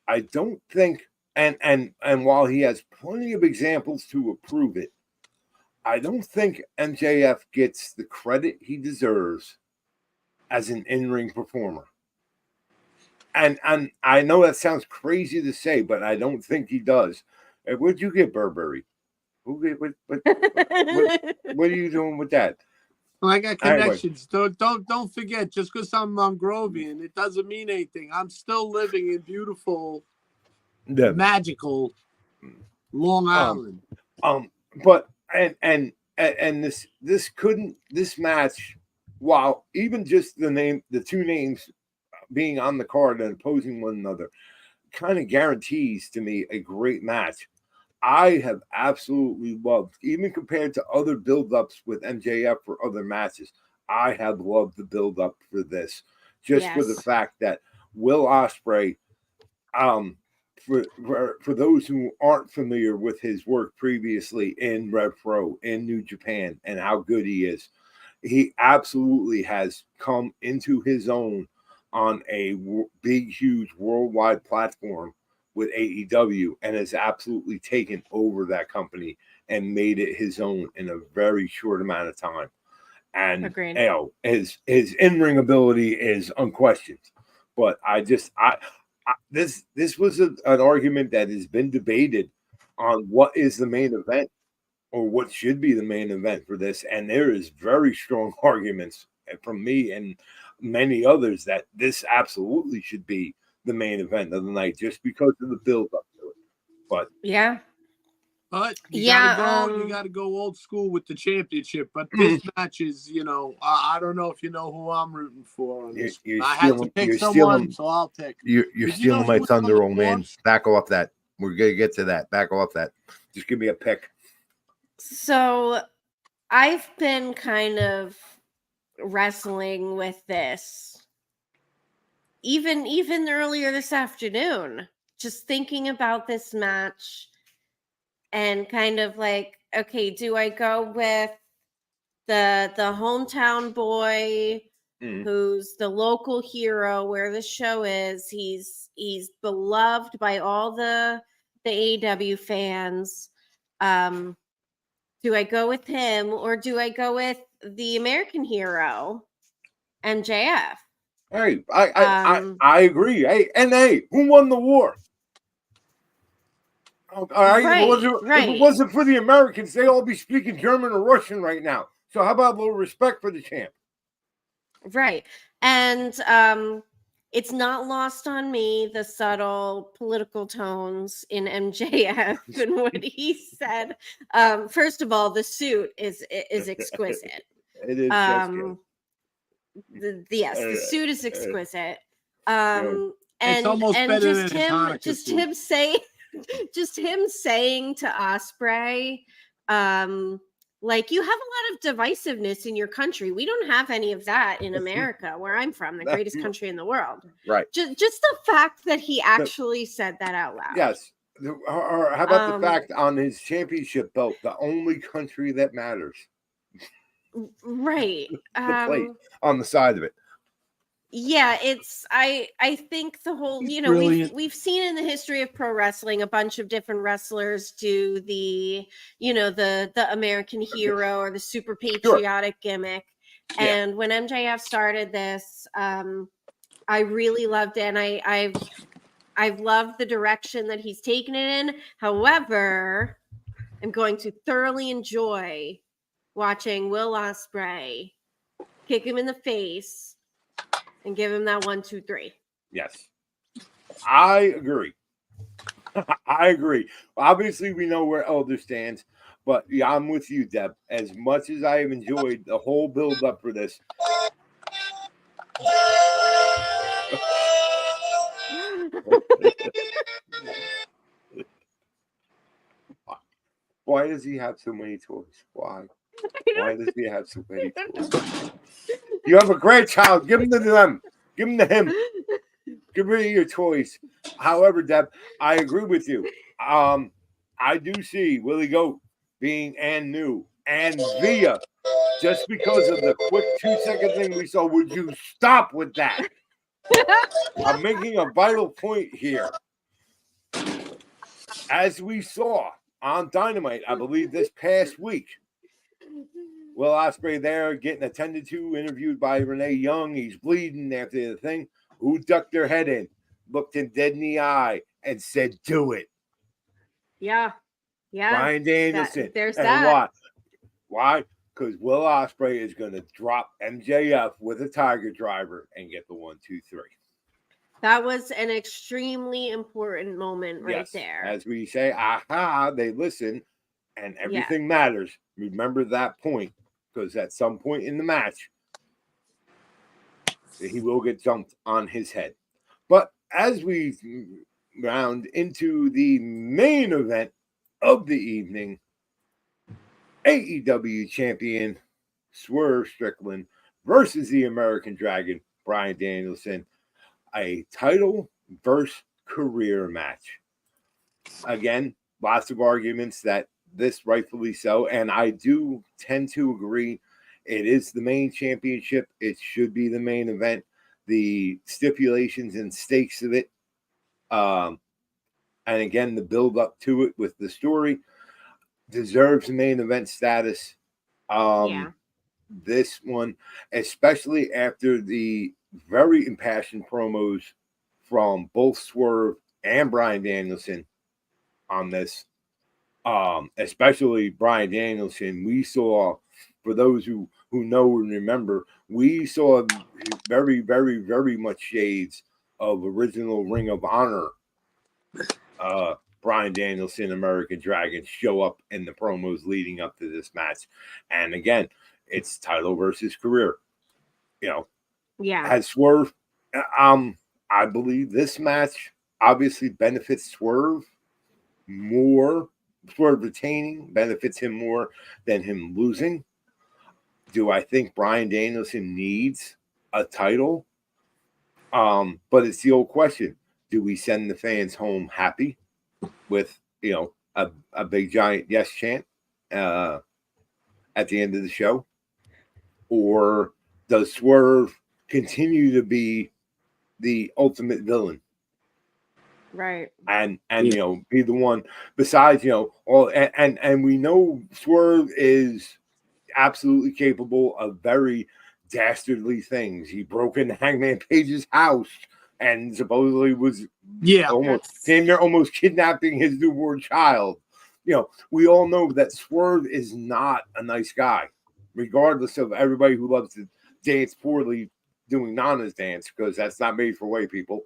I don't think, and while he has plenty of examples to approve it, I don't think MJF gets the credit he deserves as an in-ring performer. And I know that sounds crazy to say, but I don't think he does. Where'd you get Burberry? What are you doing with that? I got connections. Anyway. Don't forget, just because I'm Mongrovian, it doesn't mean anything. I'm still living in beautiful, magical Long Island. But this match, while even just the two names being on the card and opposing one another, kind of guarantees to me a great match. I have absolutely loved, even compared to other build-ups with MJF for other matches, I have loved the build-up for this. Just for the fact that Will Ospreay, for those who aren't familiar with his work previously in Rev Pro, in New Japan, and how good he is, he absolutely has come into his own on a big, huge worldwide platform with AEW, and has absolutely taken over that company and made it his own in a very short amount of time. And agreed. You know, his in-ring ability is unquestioned. But this was an argument that has been debated on what is the main event or what should be the main event for this, and there is very strong arguments from me and many others that this absolutely should be the main event of the night, just because of the build up to it. But you gotta go old school with the championship. But this match is, you know, I don't know if you know who I'm rooting for on this. I had to pick someone, so I'll pick. You're stealing my thunder, old man. Back off that. We're gonna get to that. Back off that. Just give me a pick. So I've been kind of wrestling with this even earlier this afternoon, just thinking about this match and kind of like, okay, do I go with the hometown boy who's the local hero where the show is? He's beloved by all the AEW fans. Do I go with him or do I go with the American hero, MJF? Hey, I agree. Hey, who won the war? All right, if it wasn't for the Americans, they'd all be speaking German or Russian right now. So how about a little respect for the champ? Right. And it's not lost on me the subtle political tones in MJF and what he said. First of all, the suit is exquisite. It is the suit is exquisite. And it's almost better than him saying to Ospreay, like, you have a lot of divisiveness in your country. We don't have any of that in America, where I'm from, the greatest country in the world. Right. Just the fact that he actually said that out loud. Yes. Or how about the fact on his championship belt, the only country that matters? Right. The plate on the side of it. Yeah, it's I think the whole, you know, we've seen in the history of pro wrestling a bunch of different wrestlers do the, you know, the American hero or the super patriotic gimmick. And when MJF started this, I really loved it, and I've loved the direction that he's taken it in. However, I'm going to thoroughly enjoy watching Will Ospreay kick him in the face and give him that 1, 2, 3. Yes, I agree. I agree. Obviously, we know where Elder stands, but yeah, I'm with you, Deb. As much as I have enjoyed the whole build up for this. Why does he have so many toys? Why? Why does he have so many toys? You have a grandchild. Give them to them. Give them to him. Get rid of your toys. However, Deb, I agree with you. I do see Willie Goat being and new and via just because of the quick 2-second thing we saw. Would you stop with that? I'm making a vital point here. As we saw on Dynamite, I believe this past week, Will Ospreay there getting attended to, interviewed by Renee Young. He's bleeding after the thing. Who ducked their head in, looked him dead in the eye, and said, "Do it." Yeah. Yeah. Bryan Danielson. There's And that. why? Why? Because Will Ospreay is going to drop MJF with a Tiger Driver and get the 1, 2, 3. That was an extremely important moment right there. As we say, aha, they listen, and everything matters. Remember that point, because at some point in the match, he will get jumped on his head. But as we round into the main event of the evening, AEW champion Swerve Strickland versus the American Dragon, Bryan Danielson, a title versus career match. Again, lots of arguments that this rightfully so, and I do tend to agree. It is the main championship. It should be the main event. The stipulations and stakes of it, and again, the build up to it with the story deserves the main event status. This one, especially after the very impassioned promos from both Swerve and Bryan Danielson on this, especially Bryan Danielson, we saw, for those who know and remember, we saw very, very, very much shades of original Ring of Honor Bryan Danielson, American Dragon, show up in the promos leading up to this match. And again, it's title versus career. Has Swerve, I believe this match obviously benefits Swerve more. Swerve retaining benefits him more than him losing. Do I think Bryan Danielson needs a title? But it's the old question. Do we send the fans home happy with, a big giant yes chant at the end of the show? Or does Swerve continue to be the ultimate villain? Right. And be the one besides, and we know Swerve is absolutely capable of very dastardly things. He broke into Hangman Page's house and supposedly was almost kidnapping his newborn child. We all know that Swerve is not a nice guy, regardless of everybody who loves to dance poorly doing Nana's dance, because that's not made for white people.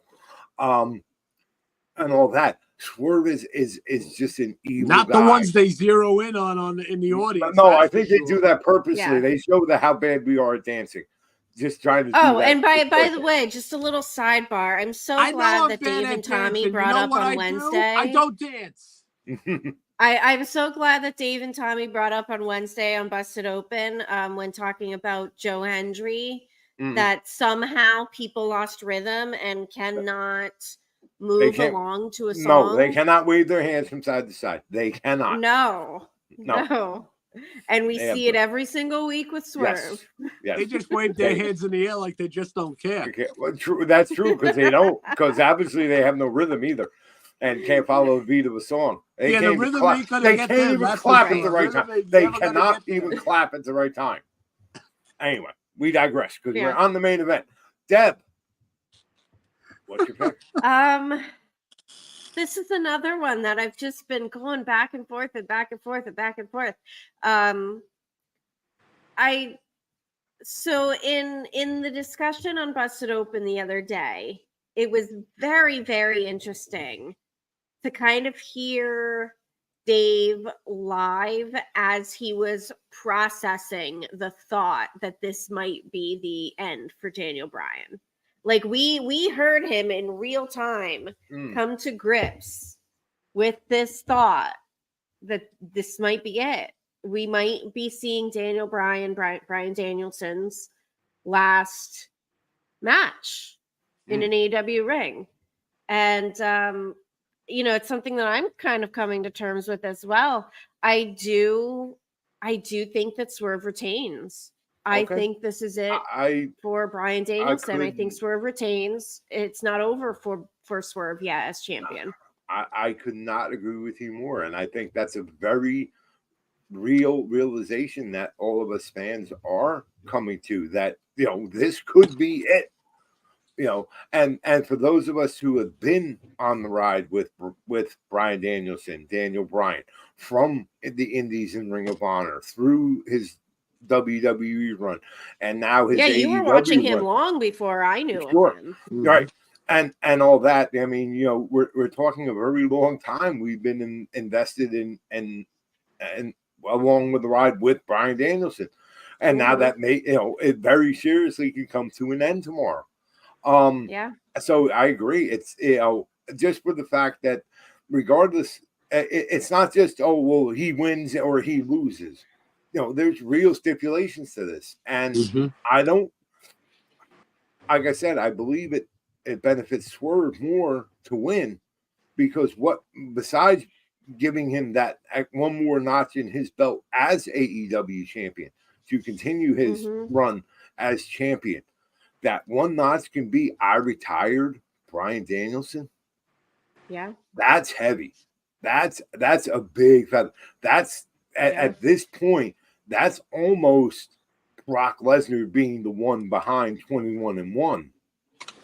And all that. Swerve is just an evil Not guy. the ones they zero in on in the audience. No, I think they do that purposely. Yeah. They show how bad we are at dancing. Just trying to do that. And by the way, just a little sidebar. I'm so glad that Dave and Tommy brought up on Wednesday. I don't dance. I'm so glad that Dave and Tommy brought up on Wednesday on Busted Open when talking about Joe Hendry, that somehow people lost rhythm and cannot move along to a song. No, they cannot wave their hands from side to side. They cannot. No. And we see it every single week with Swerve. Yes. They just wave their hands in the air like they just don't care. Well, true. That's true, because they don't. Because obviously they have no rhythm either, and can't follow the beat of a song. They can't the even rhythm clap. ain't gonna They get can't them. even That's clap the at the right rhythm time. ain't They never gonna cannot get even them. clap at the right time. Anyway, we digress because we're on the main event. Deb, what's your pick? This is another one that I've just been going back and forth and back and forth and back and forth. So in the discussion on Busted Open the other day, it was very, very interesting to kind of hear Dave live as he was processing the thought that this might be the end for Daniel Bryan. Like we heard him in real time come to grips with this thought that this might be it. We might be seeing Daniel Bryan Danielson's last match in an AEW ring. And it's something that I'm kind of coming to terms with as well. I do think that Swerve retains. I think this is it for Bryan Danielson. I think Swerve retains. It's not over for Swerve yet as champion. I could not agree with you more. And I think that's a very real realization that all of us fans are coming to, that, this could be it. And for those of us who have been on the ride with Bryan Danielson, Daniel Bryan, from the Indies and Ring of Honor through his WWE run, and now his you were AEW watching him run. long before I knew Sure. of him. Mhm. Right. And all that. I mean, we're talking a very long time we've been invested in and along with the ride with Bryan Danielson. And now that it very seriously could come to an end tomorrow. So I agree. It's just for the fact that regardless, it's not just he wins or he loses. There's real stipulations to this, and I don't. Like I said, I believe it benefits Swerve more to win because besides giving him that one more notch in his belt as AEW champion to continue his run as champion, that one notch can be I retired Bryan Danielson. Yeah. That's heavy. That's a big feather. That's at this point, that's almost Brock Lesnar being the one behind 21-1.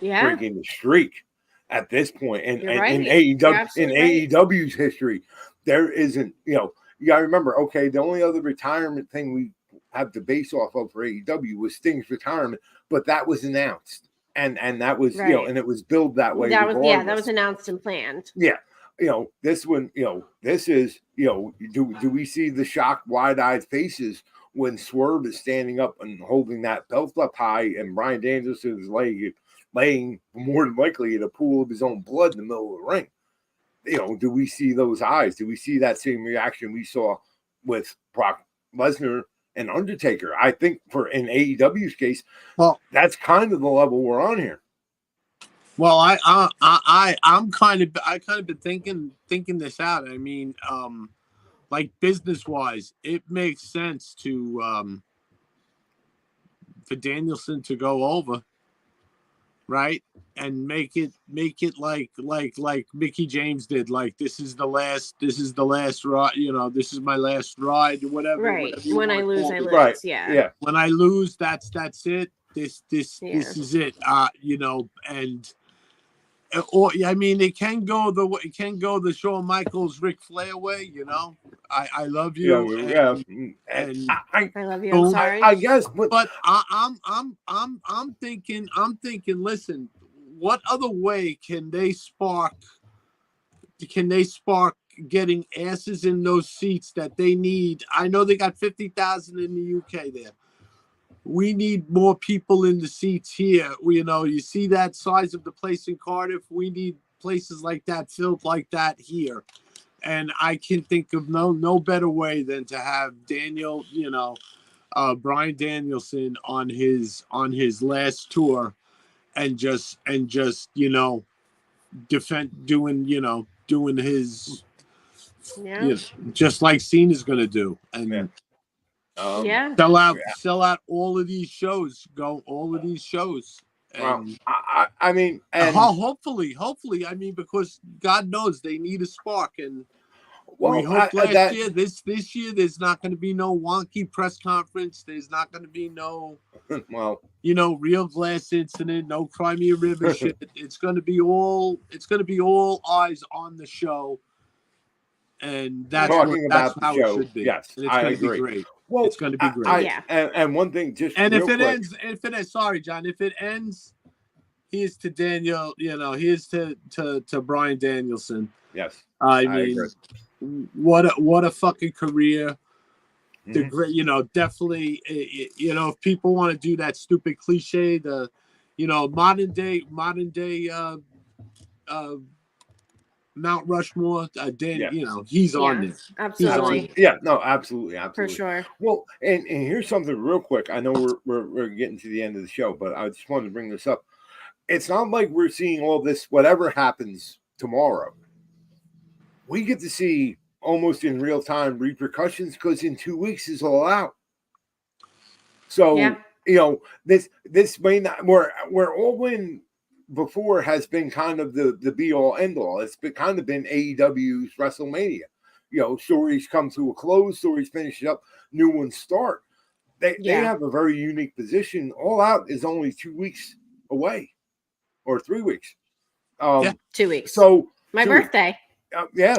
Yeah. Breaking the streak at this point. And right. in AEW's history, there isn't, you gotta remember, okay, the only other retirement thing we have to base off of for AEW was Sting's retirement, but that was announced. And that was, and it was billed that way. That was announced and planned. Yeah. This one, this is, do we see the shocked, wide-eyed faces when Swerve is standing up and holding that belt up high and Bryan Danielson is laying more than likely in a pool of his own blood in the middle of the ring? Do we see those eyes? Do we see that same reaction we saw with Brock Lesnar and Undertaker? I think in AEW's case, that's kind of the level we're on here. Well, I'm kind of been thinking this out. I mean, like business wise, it makes sense to for Danielson to go over, right, and make it like Mickey James did. Like this is the last ride. This is my last ride, whatever. Right. Whatever when I lose, I lose. Right. Yeah. When I lose, that's it. This is it. And. Or I mean, it can go the Shawn Michaels, Ric Flair way. I love you. And I love you. I'm sorry. I guess, but I'm thinking. Listen, what other way can they spark? Getting asses in those seats that they need? I know they got 50,000 in the UK there. We need more people in the seats here. You see that size of the place in Cardiff. We need places like that filled like that here. And I can think of no better way than to have Bryan Danielson on his last tour and just defend doing his just like Cena's gonna do. And sell out all of these shows. Go all of these shows. And I mean, hopefully, I mean, because God knows they need a spark, and we hope year. This year, there's not going to be no wonky press conference. There's not going to be no, real glass incident, no Crimea River shit. It's going to be all eyes on the show. And that's how it should be. Yes, and it's going to be great. Well, it's going to be great. And one thing, if it ends, sorry, John, if it ends, here's to Daniel. Here's to Bryan Danielson. Yes, I mean, what a fucking career. The great, definitely. If people want to do that stupid cliche, the modern day. Mount Rushmore, he's on there. Absolutely. Absolutely. For sure. Well, and here's something real quick. I know we're getting to the end of the show, but I just wanted to bring this up. It's not like we're seeing all this, whatever happens tomorrow. We get to see almost in real time repercussions because in 2 weeks is all out. So, this may not, we're all in. Before has been kind of the be all end all. It's been kind of been AEW's WrestleMania. Stories come to a close, stories finish up, new ones start. They have a very unique position. All Out is only 2 weeks away. or 3 weeks. Yeah. 2 weeks. So My 2 weeks. birthday. Yeah.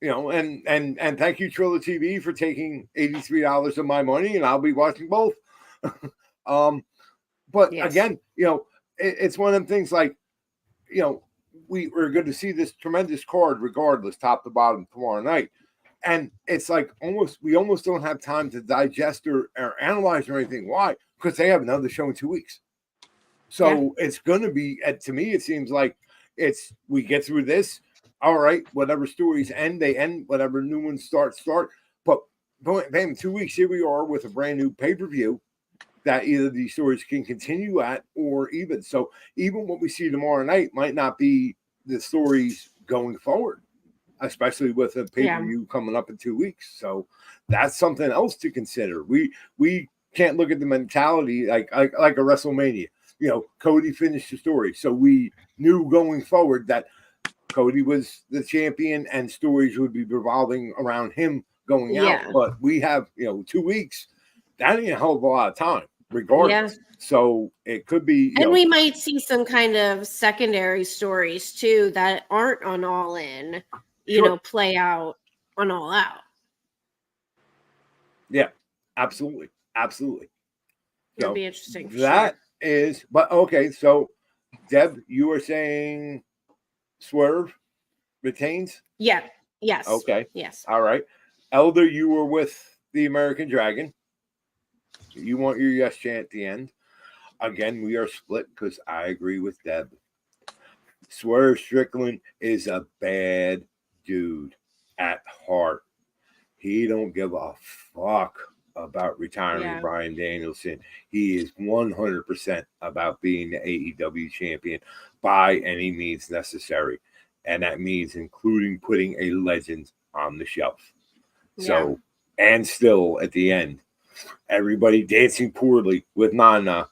You know, and thank you, Trilla TV, for taking $83 of my money, and I'll be watching both. But Yes. again, you know, it's one of them things like, you know, we're going to see this tremendous card regardless, top to bottom, tomorrow night. And it's like we almost don't have time to digest or analyze or anything. Why? Because they have another show in 2 weeks. So it's going to be, to me, it seems like we get through this. All right, whatever stories end, they end. Whatever new ones start. But bam, 2 weeks, here we are with a brand new pay-per-view that either these stories can continue at or even. So even what we see tomorrow night might not be the stories going forward, especially with a pay-per-view coming up in 2 weeks. So that's something else to consider. We can't look at the mentality like a WrestleMania. You know, Cody finished the story. So we knew going forward that Cody was the champion and stories would be revolving around him going out. But we have, 2 weeks. That ain't a hell of a lot of time, regardless. So it could be. And we might see some kind of secondary stories too that aren't on All In, play out on All Out. Yeah, absolutely. It'll be interesting. That is, but okay. So, Deb, you were saying Swerve retains? Yeah. Yes. Okay. Yes. All right. Elder, you were with the American Dragon. You want your yes chant at the end. Again, we are split because I agree with Deb. Swerve Strickland is a bad dude at heart. He don't give a fuck about retiring Bryan Danielson. He is 100% about being the AEW champion by any means necessary. And that means including putting a legend on the shelf. So, and still at the end, everybody dancing poorly with Nana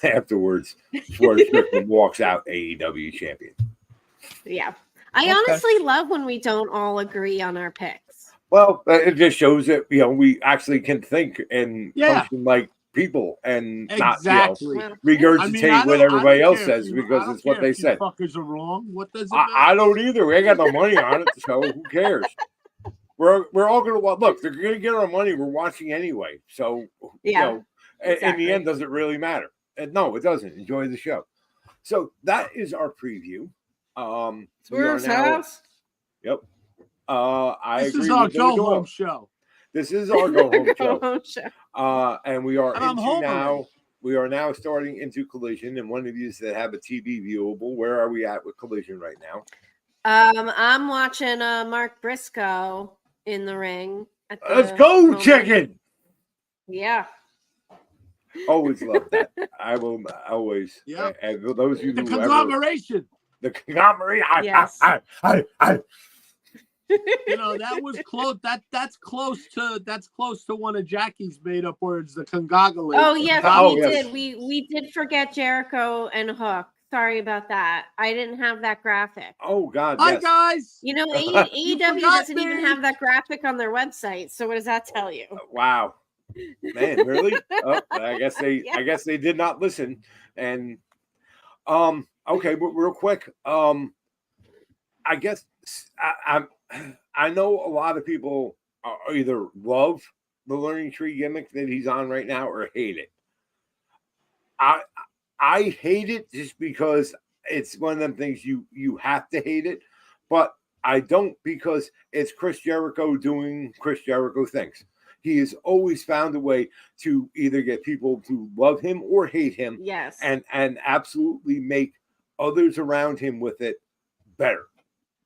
afterwards. Swerve Strickland walks out AEW champion. Yeah. I honestly love when we don't all agree on our picks. Well, it just shows that, we actually can think and function like people and not, regurgitate what everybody else says because it's what they said. Fuckers are wrong. What does it matter? I don't either. We ain't got no money on it, so who cares? We're all going to look. They're going to get our money. We're watching anyway. So, in the end, does it really matter? No, it doesn't. Enjoy the show. So that is our preview. Swerve's house. Yep. I this agree. This is our go home show. This is our go home show. And we are into now. We are now starting into Collision, and one of you that have a TV viewable. Where are we at with Collision right now? I'm watching Mark Briscoe in the ring. Let's go, chicken. Yeah. Always love that. I will always. Yeah. And those of you the conglomeration. The conglomeration. Yes. I. That was close. That's close to one of Jackie's made up words. The congogulate. Oh yes, we did. We did forget Jericho and Hook. Sorry about that. I didn't have that graphic. Oh God. Hi guys. AEW doesn't even have that graphic on their website. So what does that tell you? Wow. Man, really? I guess they did not listen. And okay, but real quick, I guess I know a lot of people either love the Learning Tree gimmick that he's on right now or hate it. I hate it just because it's one of them things you have to hate it, but I don't because it's Chris Jericho doing Chris Jericho things. He has always found a way to either get people to love him or hate him. Yes. And absolutely make others around him with it better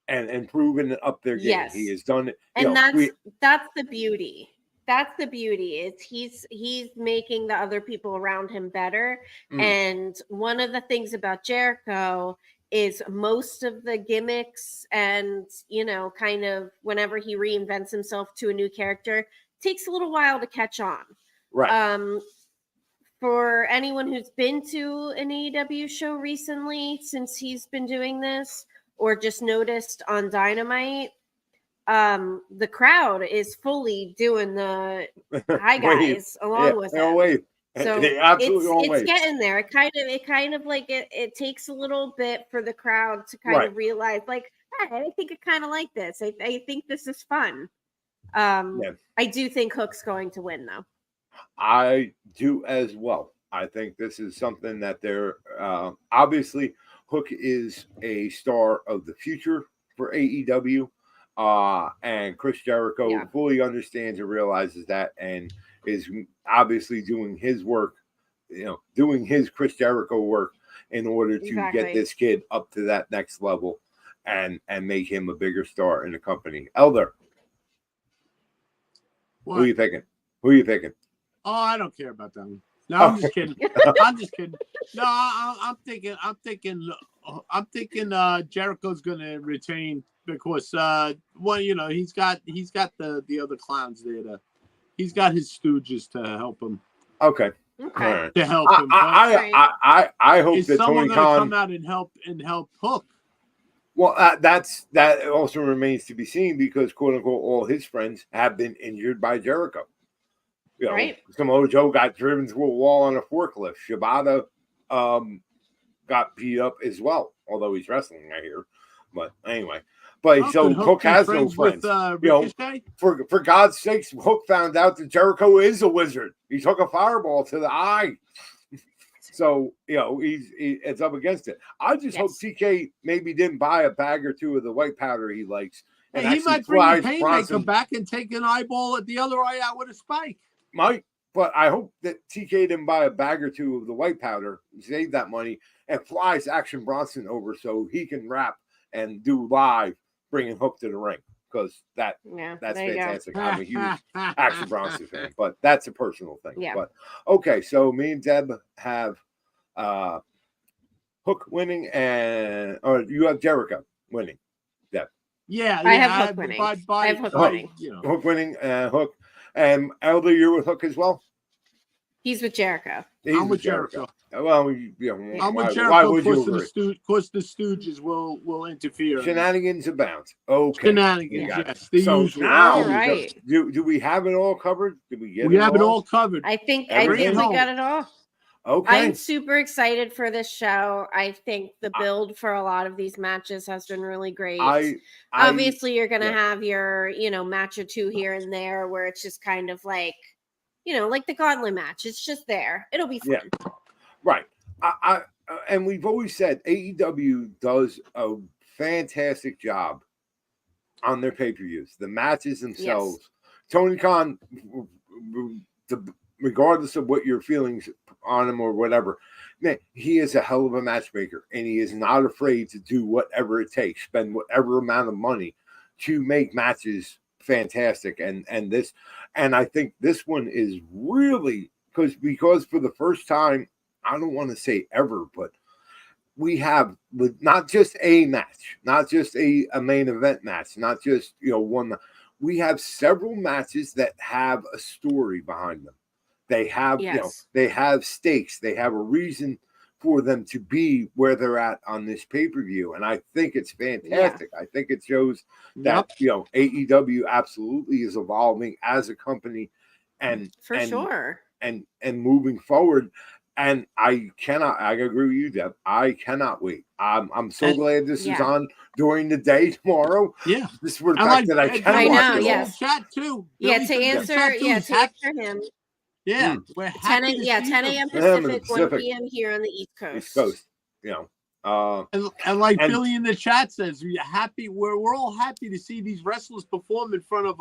and improving up their game. Yes. He has done it. And that's the beauty. That's the beauty. It's he's making the other people around him better. And one of the things about Jericho is most of the gimmicks and, kind of whenever he reinvents himself to a new character, takes a little while to catch on. Right. For anyone who's been to an AEW show recently since he's been doing this, or just noticed on Dynamite, the crowd is fully doing the hi guys along with him. Wait. So They absolutely always. it's getting there. It kind of like it takes a little bit for the crowd to kind Right. of realize, like, hey, I think I kind of like this. I think this is fun. I do think Hook's going to win, though. I do as well. I think this is something that they're obviously Hook is a star of the future for AEW, and Chris Jericho fully understands and realizes that, and is obviously doing his work, doing his Chris Jericho work in order to get this kid up to that next level, and make him a bigger star in the company. Elder, What? who are you picking? Who are you picking? Oh, I don't care about that one. No, I'm just kidding. I'm just kidding. No, I'm thinking Jericho's going to retain because he's got the other clowns there. He's got his stooges to help him. Okay. Right. To help him. I hope is that someone Tony going Khan to come out and help Hook? Well, that also remains to be seen because quote unquote all his friends have been injured by Jericho. Samoa Joe got driven through a wall on a forklift. Shibata got beat up as well, although he's wrestling, I hear. But anyway, Hook has no friends. For God's sakes, Hook found out that Jericho is a wizard. He took a fireball to the eye. So, it's up against it. I just hope TK maybe didn't buy a bag or two of the white powder he likes. And he might bring the Painmaker back and take an eyeball at the other eye out with a spike. Might, but I hope that TK didn't buy a bag or two of the white powder, save that money, and flies Action Bronson over so he can rap and do live, bringing Hook to the ring. Because that's fantastic. I'm a huge Action Bronson fan, but that's a personal thing. Yeah. But okay, so me and Deb have Hook winning, or you have Jericho winning. Deb. Yeah, I have Hook winning. I have Hook winning. Hook winning, Hook. And Elder, you're with Hook as well? He's with Jericho. I'm with Jericho. Well, I'm with Jericho because the Stooges will interfere. Shenanigans abound. Okay. Shenanigans, yes. The usual. Now, do we have it all covered? Did we get it all? We have it all covered. I think we got it all. Okay. I'm super excited for this show. I think the build for a lot of these matches has been really great. Obviously, you're going to have your, match or two here and there where it's just kind of like, like the Gauntlet match. It's just there. It'll be fun. Yeah. Right. And we've always said AEW does a fantastic job on their pay-per-views. The matches themselves. Yes. Tony Khan, regardless of what your feelings on him or whatever, man, he is a hell of a matchmaker, and he is not afraid to do whatever it takes, spend whatever amount of money to make matches fantastic. And I think this one is really because for the first time, I don't want to say ever, but we have not just a match, not just a main event match, not just one. We have several matches that have a story behind them. They have, they have stakes. They have a reason for them to be where they're at on this pay-per-view. And I think it's fantastic. Yeah. I think it shows that, AEW absolutely is evolving as a company and moving forward. And I agree with you, Deb. I cannot wait. I'm so glad this is on during the day tomorrow. Yeah. This is for the fact that I can watch it. Yes. Chat too. Yeah, to answer him. Yeah, we're 10 a.m. Pacific, 1 p.m. here on the East Coast. And like Billy in the chat says, we're all happy to see these wrestlers perform in front of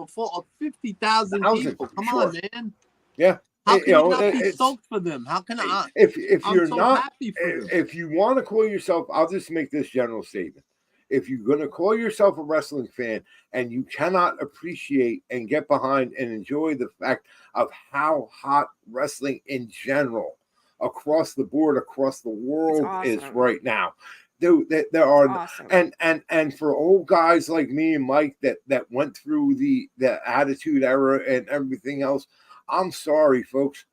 50,000 people. Come on, man. Yeah. How can you not be stoked for them? How can I? If you're not happy for them. If you want to call yourself, I'll just make this general statement. If you're going to call yourself a wrestling fan and you cannot appreciate and get behind and enjoy the fact of how hot wrestling in general across the board, across the world is right now, there are and for old guys like me and Mike that went through the Attitude Era and everything else, I'm sorry, folks.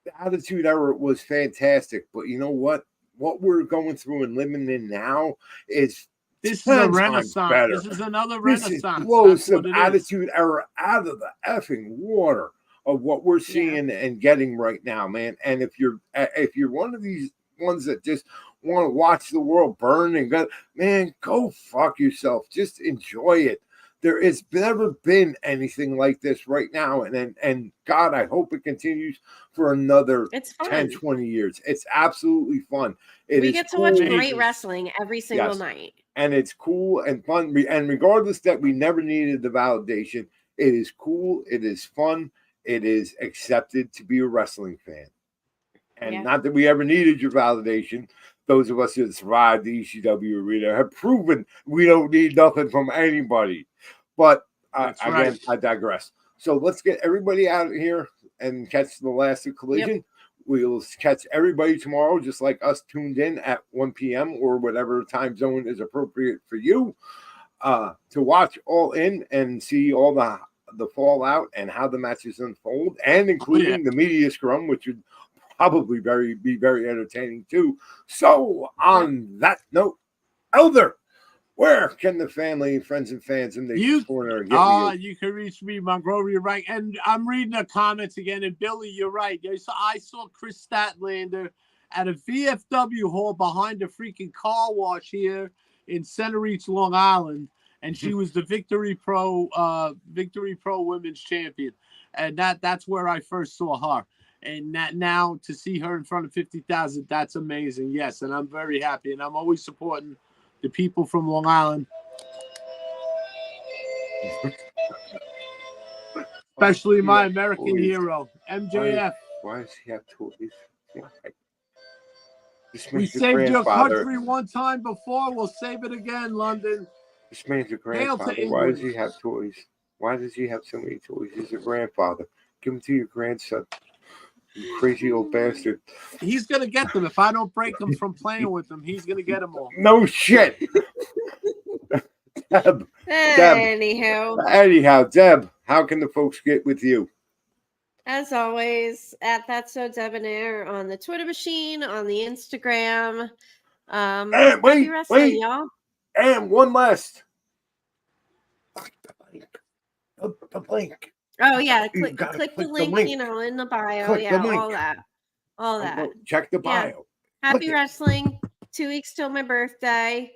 The Attitude Era was fantastic, but you know what? What we're going through and living in now is this is a renaissance. Better. This is another renaissance. This blows some Attitude Era out of the effing water. of what we're seeing and getting right now, man. And if you're one of these ones that just want to watch the world burn and go, man, go fuck yourself. Just enjoy it. There has never been anything like this right now. And God, I hope it continues for another 10, 20 years. It's absolutely fun. We get to watch great wrestling every single night. And it's cool and fun. And regardless that we never needed the validation, it is cool. It is fun. It is accepted to be a wrestling fan. And not that we ever needed your validation. Those of us that survived the ECW arena have proven we don't need nothing from anybody. But again, I digress. So let's get everybody out of here and catch the last Collision. Yep. We'll catch everybody tomorrow, just like us, tuned in at 1 p.m. or whatever time zone is appropriate for you, to watch All In and see all the fallout and how the matches unfold, and including the media scrum, which would probably be very entertaining too. So on that note, Elder, where can the family, friends, and fans in the corner get you? You can reach me, Monrovia, right? And I'm reading the comments again. And Billy, you're right. I saw Chris Statlander at a VFW hall behind a freaking car wash here in Center Reach, Long Island, and she was the Victory Pro Women's Champion, and that's where I first saw her. And that now to see her in front of 50,000, that's amazing. Yes, and I'm very happy, and I'm always supporting the people from Long Island, especially my American hero, MJF. Why does he have toys? We saved your country one time before. We'll save it again, London. This man's a grandfather. Why does he have toys? Why does he have so many toys? He's a grandfather. Give them to your grandson. You crazy old bastard. He's going to get them. If I don't break him from playing with them, he's going to get them all. No shit. Deb. Anyhow, Deb, how can the folks get with you? As always, at That's So Debonair on the Twitter machine, on the Instagram. And wait, y'all. And one last. The link. Oh yeah, click the link, in the bio. Click all that. Check the bio. Yeah. Happy wrestling. 2 weeks till my birthday.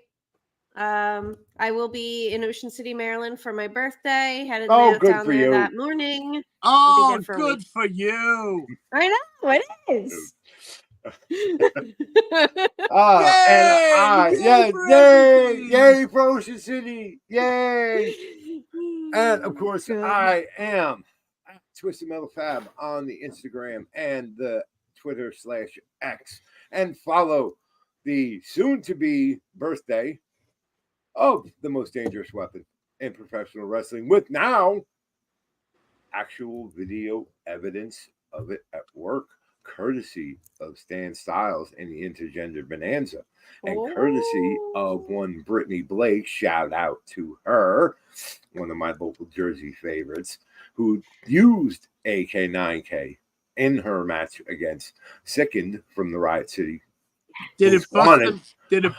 I will be in Ocean City, Maryland for my birthday. Headed down there that morning. Oh, good for you. I know, it is. Yay for Ocean City. Yay. And of course, I am at Twisted Metal Fab on the Instagram and the Twitter /X, and follow the soon-to-be birthday of the most dangerous weapon in professional wrestling, with now actual video evidence of it at work, courtesy of Stan Styles and the Intergender Bonanza, and courtesy of one Brittany Blake. Shout out to her, one of my local Jersey favorites, who used AK9K in her match against Sickened from the Riot City. Did it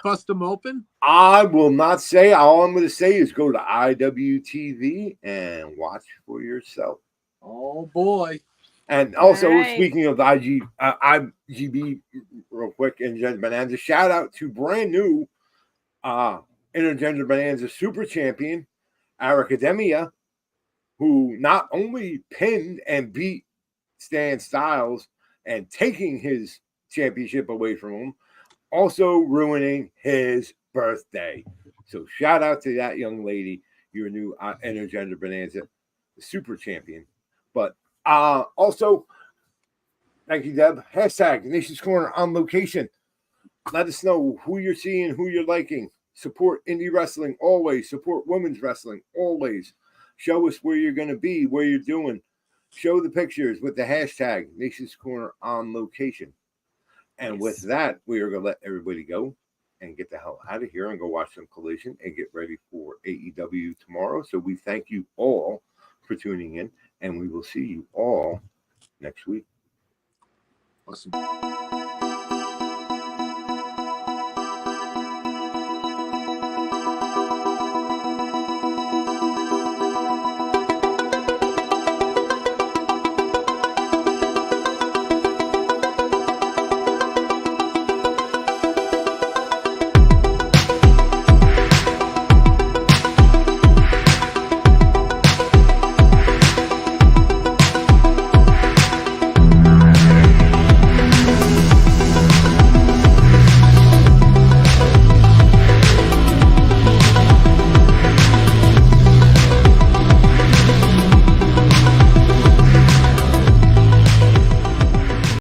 bust them open? I will not say. All I'm going to say is go to IWTV and watch for yourself. Oh boy. And also, speaking of IGB, real quick, Intergender Bonanza, shout out to brand new Intergender Bonanza super champion, Aracademia, who not only pinned and beat Stan Styles and taking his championship away from him, also ruining his birthday. So shout out to that young lady, your new Intergender Bonanza super champion. But also, thank you, Deb. Hashtag Nation's Corner on location. Let us know who you're seeing, who you're liking. Support indie wrestling always. Support women's wrestling always. Show us where you're going to be, where you're doing. Show the pictures with the hashtag Nation's Corner on location. And with that, we are going to let everybody go and get the hell out of here and go watch some Collision and get ready for AEW tomorrow. So we thank you all for tuning in, and we will see you all next week. Awesome.